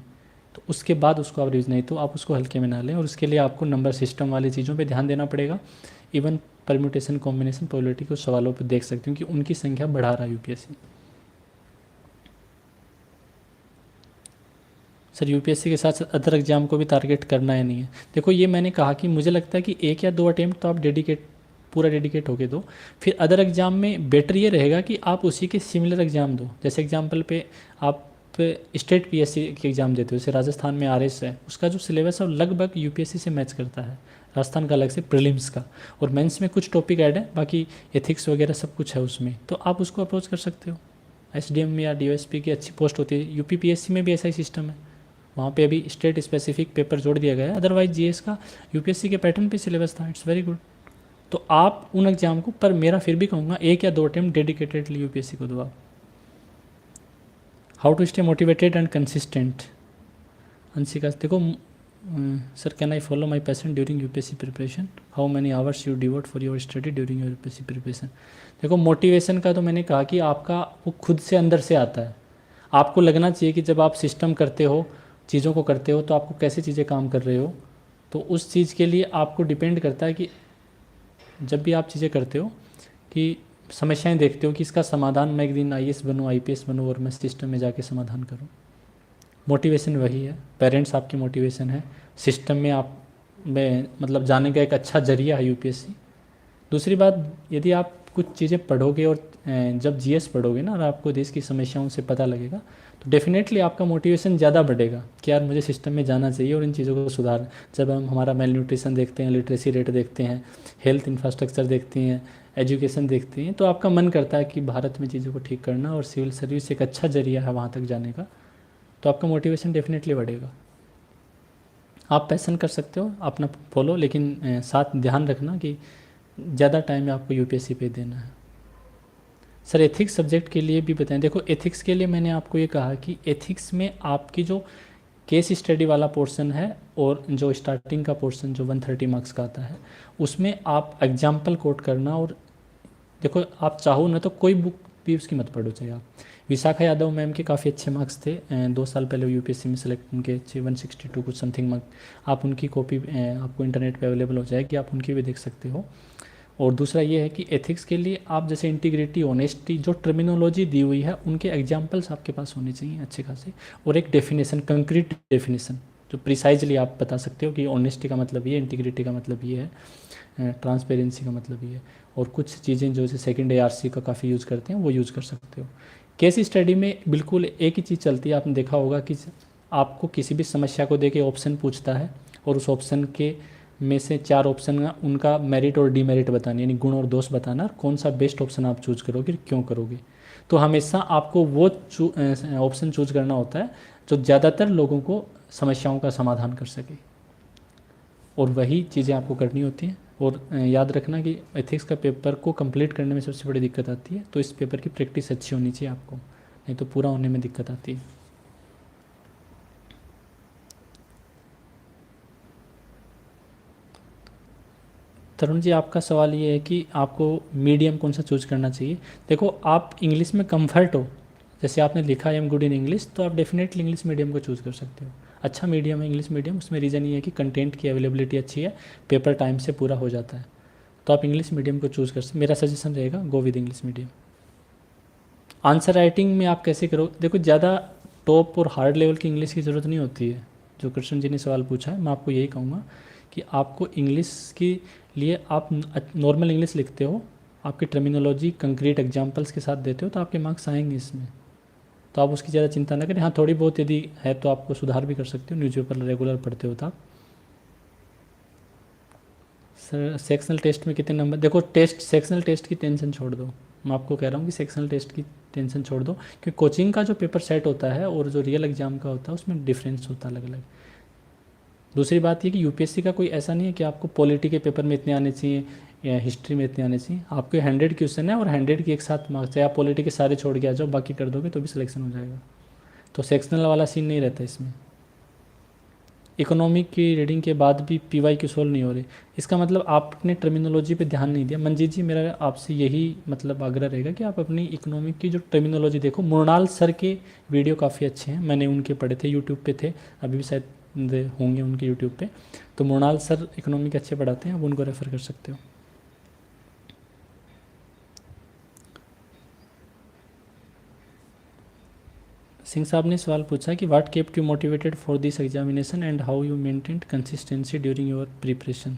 तो उसके बाद उसको आप रिवीज, नहीं तो आप उसको हल्के में ना लें। और उसके लिए आपको नंबर सिस्टम वाली चीज़ों पर ध्यान देना पड़ेगा। इवन परम्यूटेशन कॉम्बिनेशन प्रोबेबिलिटी को सवालों पर देख सकते हो कि उनकी संख्या बढ़ा रहा है यूपीएससी। सर यूपीएससी के साथ साथ अदर एग्जाम को भी टारगेट करना है नहीं है, देखो ये मैंने कहा कि मुझे लगता है कि 1 या 2 अटेम्प्ट तो आप पूरा डेडिकेट होके दो। फिर अदर एग्जाम में बेटर ये रहेगा कि आप उसी के सिमिलर एग्जाम दो। जैसे एग्जाम्पल पे आप स्टेट पीएससी के एग्ज़ाम देते हो, जैसे राजस्थान में आरएस है, उसका जो सिलेबस है वो लगभग यूपीएससी से मैच करता है। राजस्थान का अलग से प्रीलिम्स का, और मेंस में कुछ टॉपिक ऐड है, बाकी एथिक्स वगैरह सब कुछ है उसमें, तो आप उसको अप्रोच कर सकते हो। एसडीएम में या डीओएसपी की अच्छी पोस्ट होती है। यूपी पीएससी में भी ऐसा ही सिस्टम है, वहाँ पे अभी स्टेट स्पेसिफिक पेपर जोड़ दिया गया है, अदरवाइज जीएस का यूपीएससी के पैटर्न पे सिलेबस था। It's very good. तो आप उन एग्जाम को, पर मेरा फिर भी कहूँगा 1 या 2 अटेम्प्ट डेडिकेटेडली यूपीएससी को दो आप। How to stay motivated and consistent, Anshika, देखो sir can I follow my passion during UPSC preparation, how many hours you devote for your study during your UPSC preparation. देखो मोटिवेशन का तो मैंने कहा कि आपका वो खुद से अंदर से आता है। आपको लगना चाहिए कि जब आप सिस्टम करते हो, चीज़ों को करते हो, तो आपको कैसे चीज़ें काम कर रहे हो। तो उस चीज़ के लिए आपको डिपेंड करता है कि जब भी आप चीज़ें करते हो कि समस्याएं देखते हो कि इसका समाधान, मैं एक दिन आईएएस बनूँ, आईपीएस बनूँ और मैं सिस्टम में जाके समाधान करूँ। मोटिवेशन वही है, पेरेंट्स आपकी मोटिवेशन है, सिस्टम में आप में मतलब जाने का एक अच्छा जरिया है यूपीएससी। दूसरी बात, यदि आप कुछ चीज़ें पढ़ोगे और जब जीएस पढ़ोगे ना, और आपको देश की समस्याओं से पता लगेगा, तो डेफिनेटली आपका मोटिवेशन ज़्यादा बढ़ेगा कि यार मुझे सिस्टम में जाना चाहिए और इन चीज़ों को सुधार। जब हम हमारा मेल न्यूट्रिशन देखते हैं, लिटरेसी रेट देखते हैं, हेल्थ इंफ्रास्ट्रक्चर देखते हैं, एजुकेशन देखते हैं, तो आपका मन करता है कि भारत में चीज़ों को ठीक करना, और सिविल सर्विस एक अच्छा जरिया है वहाँ तक जाने का, तो आपका मोटिवेशन डेफिनेटली बढ़ेगा। आप पैसन कर सकते हो अपना फॉलो, लेकिन साथ ध्यान रखना कि ज़्यादा टाइम आपको यूपीएससी पे देना है। सर एथिक्स सब्जेक्ट के लिए भी बताएं। देखो एथिक्स के लिए मैंने आपको ये कहा कि एथिक्स में आपकी जो केस स्टडी वाला पोर्शन है और जो स्टार्टिंग का पोर्शन जो 130 मार्क्स का आता है, उसमें आप एग्जाम्पल कोट करना। और देखो आप चाहो ना तो कोई बुक भी उसकी मत पढ़ो, चाहे आप विशाखा यादव मैम के काफ़ी अच्छे मार्क्स थे 2 साल पहले यूपीएससी में सेलेक्ट, उनके अच्छे 162 कुछ समथिंग मार्क्स। आप उनकी कॉपी आपको इंटरनेट पे अवेलेबल हो जाएगी, आप उनकी भी देख सकते हो। और दूसरा ये है कि एथिक्स के लिए आप जैसे इंटीग्रिटी, ऑनेस्टी, जो टर्मिनोलॉजी दी हुई है उनके एग्जाम्पल्स आपके पास होने चाहिए अच्छे खासे, और एक डेफिनेशन, कंक्रीट डेफिनेशन जो प्रिसाइजली आप बता सकते हो कि ऑनेस्टी का मतलब ये, इंटीग्रिटी का मतलब ये है, ट्रांसपेरेंसी का मतलब ये है। और कुछ चीज़ें जो सेकंड ARC का काफ़ी यूज़ करते हैं वो यूज़ कर सकते हो। केस स्टडी में बिल्कुल एक ही चीज़ चलती है, आपने देखा होगा कि आपको किसी भी समस्या को देके ऑप्शन पूछता है और उस ऑप्शन के में से 4 ऑप्शन का उनका मेरिट और डीमेरिट बताना, यानी गुण और दोष बताना, कौन सा बेस्ट ऑप्शन आप चूज करोगे, क्यों करोगे। तो हमेशा आपको वो ऑप्शन चूज करना होता है जो ज़्यादातर लोगों को समस्याओं का समाधान कर सके, और वही चीज़ें आपको करनी होती हैं। और याद रखना कि एथिक्स का पेपर को कंप्लीट करने में सबसे बड़ी दिक्कत आती है, तो इस पेपर की प्रैक्टिस अच्छी होनी चाहिए आपको, नहीं तो पूरा होने में दिक्कत आती है। तरुण जी, आपका सवाल ये है कि आपको मीडियम कौन सा चूज करना चाहिए। देखो आप इंग्लिश में कंफर्ट हो, जैसे आपने लिखा I am good in English, तो आप डेफिनेटली इंग्लिश मीडियम को चूज़ कर सकते हो। अच्छा मीडियम है इंग्लिश मीडियम, उसमें रीज़न ये है कि कंटेंट की अवेलेबिलिटी अच्छी है, पेपर टाइम से पूरा हो जाता है, तो आप इंग्लिश मीडियम को चूज़ कर सकते। मेरा सजेशन रहेगा go with English medium. Answer writing में आप कैसे करो, देखो ज़्यादा टॉप और हार्ड लेवल की इंग्लिश की ज़रूरत नहीं होती है। जो कृष्ण जी ने सवाल पूछा है, मैं आपको यही कहूँगा कि आपको इंग्लिश के लिए आप नॉर्मल इंग्लिश लिखते हो, आपकी टर्मिनोलॉजी कंक्रीट एग्जांपल्स के साथ देते हो, तो आपके मार्क्स आएंगे इसमें, तो आप उसकी ज़्यादा चिंता ना करें। हाँ थोड़ी बहुत यदि है तो आपको सुधार भी कर सकते हो, न्यूज़पेपर रेगुलर पढ़ते हो तो आप। सर सेक्शनल टेस्ट में कितने नंबर, देखो टेस्ट, सेक्शनल टेस्ट की टेंशन छोड़ दो, मैं आपको कह रहा हूँ कि सेक्शनल टेस्ट की टेंशन छोड़ दो, क्योंकि कोचिंग का जो पेपर सेट होता है और जो रियल एग्जाम का होता है उसमें डिफरेंस होता है अलग अलग। दूसरी बात ये कि यूपीएससी का कोई ऐसा नहीं है कि आपको पॉलिटी के पेपर में इतने आने चाहिए या हिस्ट्री में इतने आने चाहिए। आपके 100 क्वेश्चन है और 100 की एक साथ मार्क्स है, आप पॉलिटी के सारे छोड़ के आ जाओ, बाकी कर दोगे तो भी सिलेक्शन हो जाएगा। तो सेक्शनल वाला सीन नहीं रहता इसमें। इकोनॉमिक की रीडिंग के बाद भी पीवाई की सोल्व नहीं हो रही, इसका मतलब आपने टर्मिनोलॉजी पे ध्यान नहीं दिया। मंजीत जी मेरा आपसे यही मतलब आग्रह रहेगा कि आप अपनी इकोनॉमिक की जो टर्मिनोलॉजी देखो। मुरनाल सर के वीडियो काफ़ी अच्छे हैं, मैंने उनके पढ़े थे, यूट्यूब पे थे, अभी भी शायद होंगे उनके यूट्यूब पे। तो मुरनाल सर इकोनॉमिक अच्छे पढ़ाते हैं, आप उनको रेफ़र कर सकते हो। सिंह साहब ने सवाल पूछा कि what kept you motivated for this examination and how you maintained consistency during your preparation.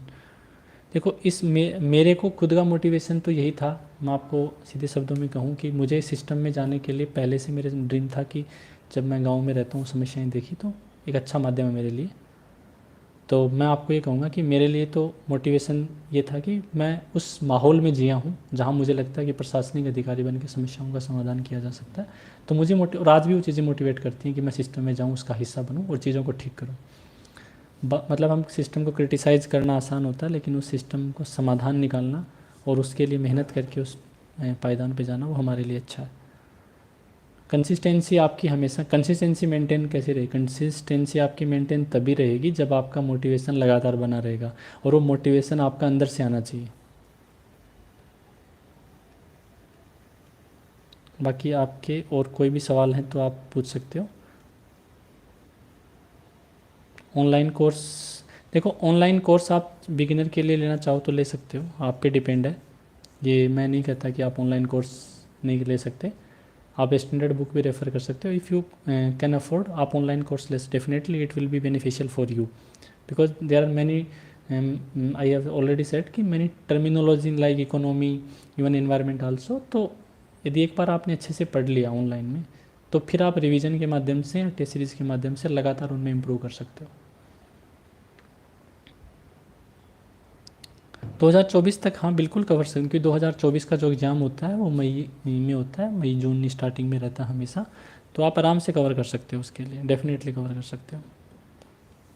देखो इस मेरे को खुद का मोटिवेशन तो यही था, मैं आपको सीधे शब्दों में कहूँ कि मुझे सिस्टम में जाने के लिए पहले से मेरे ड्रीम था कि जब मैं गांव में रहता हूँ समस्याएं देखी तो एक अच्छा माध्यम है मेरे लिए। तो मैं आपको ये कहूँगा कि मेरे लिए तो मोटिवेशन ये था कि मैं उस माहौल में जिया हूँ जहाँ मुझे लगता है कि प्रशासनिक अधिकारी बन के समस्याओं का समाधान किया जा सकता है। तो मुझे और आज भी वो चीज़ें मोटिवेट करती हैं कि मैं सिस्टम में जाऊँ, उसका हिस्सा बनूँ और चीज़ों को ठीक करूँ। मतलब हम सिस्टम को क्रिटिसाइज़ करना आसान होता है, लेकिन उस सिस्टम को समाधान निकालना और उसके लिए मेहनत करके उस पायदान पे जाना वो हमारे लिए अच्छा है। कंसिस्टेंसी आपकी हमेशा, कंसिस्टेंसी मेंटेन कैसे रहेगी, कंसिस्टेंसी आपकी मेंटेन तभी रहेगी जब आपका मोटिवेशन लगातार बना रहेगा, और वो मोटिवेशन आपका अंदर से आना चाहिए। बाकी आपके और कोई भी सवाल हैं तो आप पूछ सकते हो। ऑनलाइन कोर्स, देखो ऑनलाइन कोर्स आप बिगिनर के लिए लेना चाहो तो ले सकते हो, आप पे डिपेंड है। ये मैं नहीं कहता कि आप ऑनलाइन कोर्स नहीं ले सकते, आप स्टैंडर्ड बुक भी रेफ़र कर सकते हो। इफ़ यू कैन अफोर्ड आप ऑनलाइन कोर्स ले, definitely it will be beneficial for you, because there are many, I have already said कि many terminology like economy, even environment also. तो यदि एक बार आपने अच्छे से पढ़ लिया ऑनलाइन में, तो फिर आप रिवीजन के माध्यम से या टेस्ट सीरीज़ के माध्यम से लगातार उनमें इम्प्रूव कर सकते हो। 2024 तक हाँ बिल्कुल कवर सकते, क्योंकि 2024 का जो एग्ज़ाम होता है वो मई में होता है, मई जून स्टार्टिंग में रहता है हमेशा, तो आप आराम से कवर कर सकते हो, उसके लिए डेफिनेटली कवर कर सकते हो।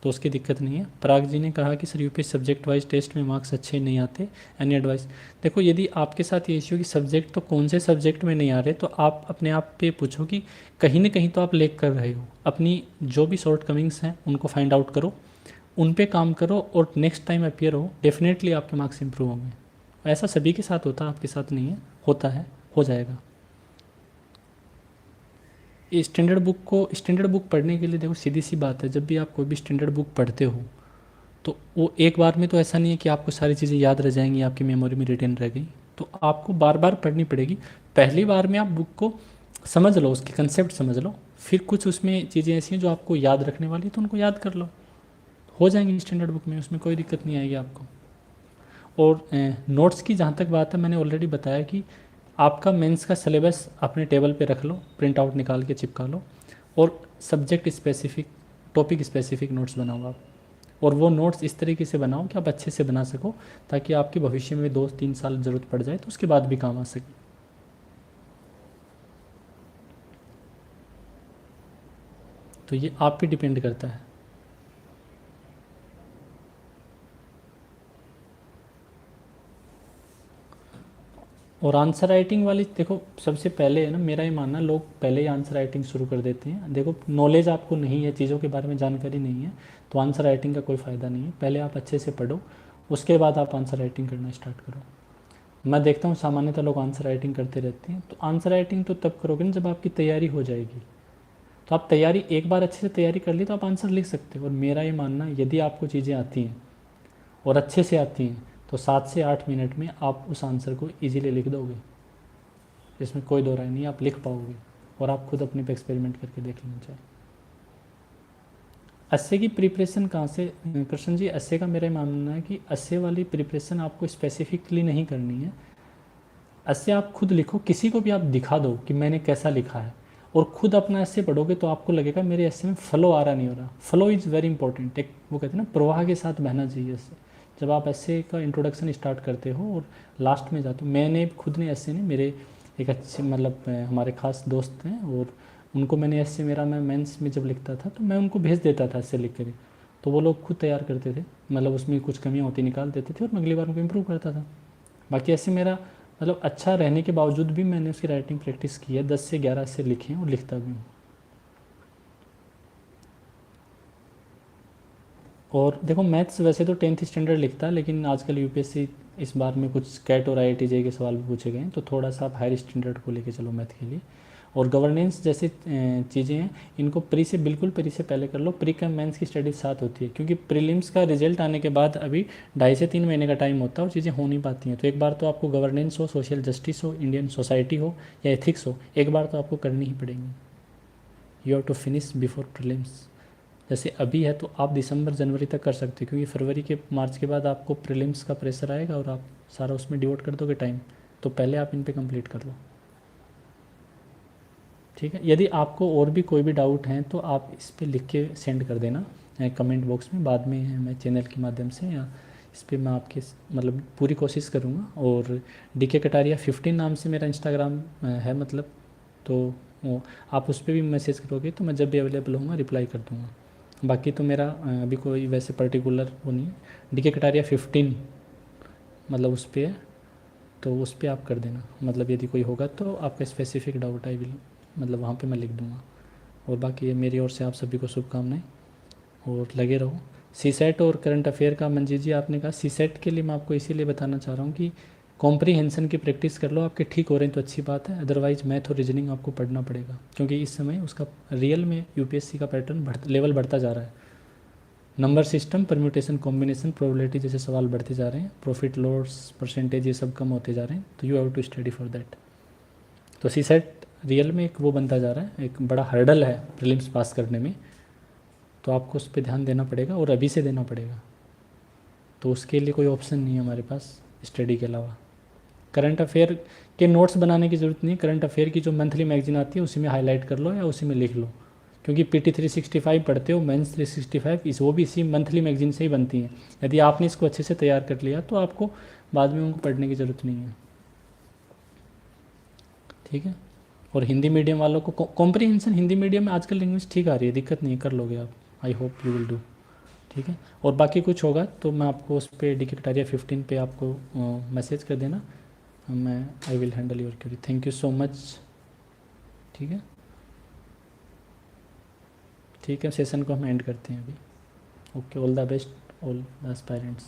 तो उसकी दिक्कत नहीं है। पराग जी ने कहा कि sir UPSC subject wise test में मार्क्स अच्छे नहीं आते, एनी एडवाइस। देखो यदि आपके साथ ये इश्यू कि सब्जेक्ट तो कौन से सब्जेक्ट में नहीं आ रहे, तो आप अपने आप पे पूछो कि कहीं ना कहीं तो आप लेक कर रहे हो। अपनी जो भी शॉर्ट कमिंग्स हैं उनको फाइंड आउट करो, उन पे काम करो और नेक्स्ट टाइम अपीयर हो, डेफिनेटली आपके मार्क्स इंप्रूव होंगे। ऐसा सभी के साथ होता है, आपके साथ नहीं है, होता है, हो जाएगा। स्टैंडर्ड बुक पढ़ने के लिए देखो सीधी सी बात है, जब भी आप कोई भी स्टैंडर्ड बुक पढ़ते हो तो वो एक बार में तो ऐसा नहीं है कि आपको सारी चीज़ें याद रह जाएंगी, आपकी मेमोरी में रिटेन रह गई। तो आपको बार बार पढ़नी पड़ेगी। पहली बार में आप बुक को समझ लो, उसके कंसेप्ट समझ लो, फिर कुछ उसमें चीज़ें ऐसी हैं जो आपको याद रखने वाली, तो उनको याद कर लो, हो जाएंगी स्टैंडर्ड बुक में, उसमें कोई दिक्कत नहीं आएगी आपको। और नोट्स की जहाँ तक बात है, मैंने ऑलरेडी बताया कि आपका मेंस का सिलेबस अपने टेबल पे रख लो, प्रिंट आउट निकाल के चिपका लो, और subject specific, topic specific notes बनाओ आप। और वो नोट्स इस तरीके से बनाओ कि आप अच्छे से बना सको, ताकि आपके भविष्य में 2-3 साल ज़रूरत पड़ जाए तो उसके बाद भी काम आ सके। तो ये आप पे डिपेंड करता है। और आंसर राइटिंग वाली देखो, सबसे पहले है ना, मेरा ये मानना, लोग पहले ही आंसर राइटिंग शुरू कर देते हैं। देखो नॉलेज आपको नहीं है, चीज़ों के बारे में जानकारी नहीं है, तो आंसर राइटिंग का कोई फ़ायदा नहीं है। पहले आप अच्छे से पढ़ो, उसके बाद आप आंसर राइटिंग करना स्टार्ट करो। मैं देखता हूँ सामान्यतः लोग आंसर राइटिंग करते रहते हैं। तो आंसर राइटिंग तो तब करोगे ना जब आपकी तैयारी हो जाएगी। तो आप तैयारी एक बार अच्छे से तैयारी कर ली तो आप आंसर लिख सकते हो। और मेरा ये मानना, यदि आपको चीज़ें आती हैं और अच्छे से आती हैं, तो 7 से 8 मिनट में आप उस आंसर को ईजिली लिख दोगे, इसमें कोई दो राय नहीं, आप लिख पाओगे। और आप खुद अपने पे एक्सपेरिमेंट करके देख लेना चाहिए। एस्से की प्रिपरेशन कहाँ से, कृष्ण जी? एस्से का मेरा मानना है कि एस्से वाली प्रिपरेशन आपको स्पेसिफिकली नहीं करनी है। एस्से आप खुद लिखो, किसी को भी आप दिखा दो कि मैंने कैसा लिखा है, और खुद अपना एस्से पढ़ोगे तो आपको लगेगा मेरे एस्से में फ्लो आ रहा नहीं हो रहा। Flow is very important. एक वो कहते हैं ना, प्रवाह के साथ बहना चाहिए एस्से। जब आप एस्से का इंट्रोडक्शन स्टार्ट करते हो और लास्ट में जाते हो, मैंने खुद ने एस्से ने, मेरे एक अच्छे मतलब हमारे खास दोस्त हैं, और उनको मैंने एस्से, मेरा मैं मेंस में जब लिखता था तो मैं उनको भेज देता था एस्से लिख कर, तो वो लोग खुद तैयार करते थे, मतलब उसमें कुछ कमियाँ होती निकाल देते थे और मैं अगली बार उनको इम्प्रूव करता था। बाकी ऐसे मेरा मतलब अच्छा रहने के बावजूद भी मैंने उसकी राइटिंग प्रैक्टिस की है, 10 से 11 से लिखे हैं और लिखता भी हूँ। और देखो मैथ्स वैसे तो 10th स्टैंडर्ड लिखता है, लेकिन आजकल यूपीएससी इस बार में कुछ कैट और IIT JEE के सवाल भी पूछे गए हैं, तो थोड़ा सा आप हायर स्टैंडर्ड को लेके चलो मैथ के लिए। और गवर्नेंस जैसी चीज़ें हैं, इनको प्री से, बिल्कुल प्री से पहले कर लो। प्री का मेंस की स्टडी साथ होती है, क्योंकि प्रीलिम्स का रिजल्ट आने के बाद अभी 2.5 से 3 महीने का टाइम होता है और चीज़ें हो नहीं पाती हैं। तो एक बार तो आपको गवर्नेंस हो, सोशल जस्टिस हो, इंडियन सोसाइटी हो या एथिक्स हो, एक बार तो आपको करनी ही पड़ेगी। You have to finish before prelims. जैसे अभी है तो आप दिसंबर जनवरी तक कर सकते हो, क्योंकि फरवरी के मार्च के बाद आपको प्रीलिम्स का प्रेशर आएगा और आप सारा उसमें डिवोट कर दोगे टाइम। तो पहले आप इन पे कंप्लीट कर लो, ठीक है। यदि आपको और भी कोई भी डाउट हैं तो आप इस पे लिख के सेंड कर देना कमेंट बॉक्स में, बाद में मैं चैनल के माध्यम से या इस पर मैं आपके मतलब पूरी कोशिश करूँगा। और DK कटारिया 15 नाम से मेरा इंस्टाग्राम है, मतलब तो आप उस पर भी मैसेज करोगे तो मैं जब भी अवेलेबल होऊंगा रिप्लाई कर दूँगा। बाकी तो मेरा अभी कोई वैसे पर्टिकुलर वो नहीं है। DK कटारिया 15 मतलब उस पर है, तो उस पर आप कर देना, मतलब यदि कोई होगा तो आपका स्पेसिफिक डाउट आई विल, मतलब वहाँ पे मैं लिख दूँगा। और बाकी ये मेरी ओर से आप सभी को शुभकामनाएं, और लगे रहो। CSET और करंट अफेयर का मंजीत जी आपने कहा, CSET के लिए मैं आपको इसीलिए बताना चाह रहा हूँ कि कॉम्प्रीहेंशन की प्रैक्टिस कर लो। आपके ठीक हो रहे हैं तो अच्छी बात है, अदरवाइज मैथ और रीजनिंग आपको पढ़ना पड़ेगा, क्योंकि इस समय उसका रियल में यूपीएससी का पैटर्न लेवल बढ़ता जा रहा है। Number system, permutation, combination, probability जैसे सवाल बढ़ते जा रहे हैं, प्रॉफिट लॉस परसेंटेज ये सब कम होते जा रहे हैं, तो you have to study for that. तो CSET रियल में एक वो बनता जा रहा है, एक बड़ा हर्डल है प्रीलिम्स पास करने में, तो आपको उस पर ध्यान देना पड़ेगा और अभी से देना पड़ेगा। तो उसके लिए कोई ऑप्शन नहीं है हमारे पास स्टडी के अलावा। करंट अफेयर के नोट्स बनाने की ज़रूरत नहीं, करंट अफेयर की जो मंथली मैगजीन आती है उसी में हाईलाइट कर लो या उसी में लिख लो, क्योंकि PT 365 पढ़ते हो, मेंस 365 वो भी इसी मंथली मैगजीन से ही बनती हैं। यदि आपने इसको अच्छे से तैयार कर लिया तो आपको बाद में उनको पढ़ने की ज़रूरत नहीं है, ठीक है। और हिंदी मीडियम वालों को कॉम्प्रीहेंशन हिंदी मीडियम में आजकल लैंग्वेज ठीक आ रही है, दिक्कत नहीं है, कर लोगे आप। I hope you will do. ठीक है। और बाकी कुछ होगा तो मैं आपको उस पर डी के कटारिया 15 पे आपको मैसेज कर देना, मैं I will handle your query. Thank you so much. ठीक है, ठीक है, सेशन को हम एंड करते हैं अभी। Okay, all the best all the aspirants.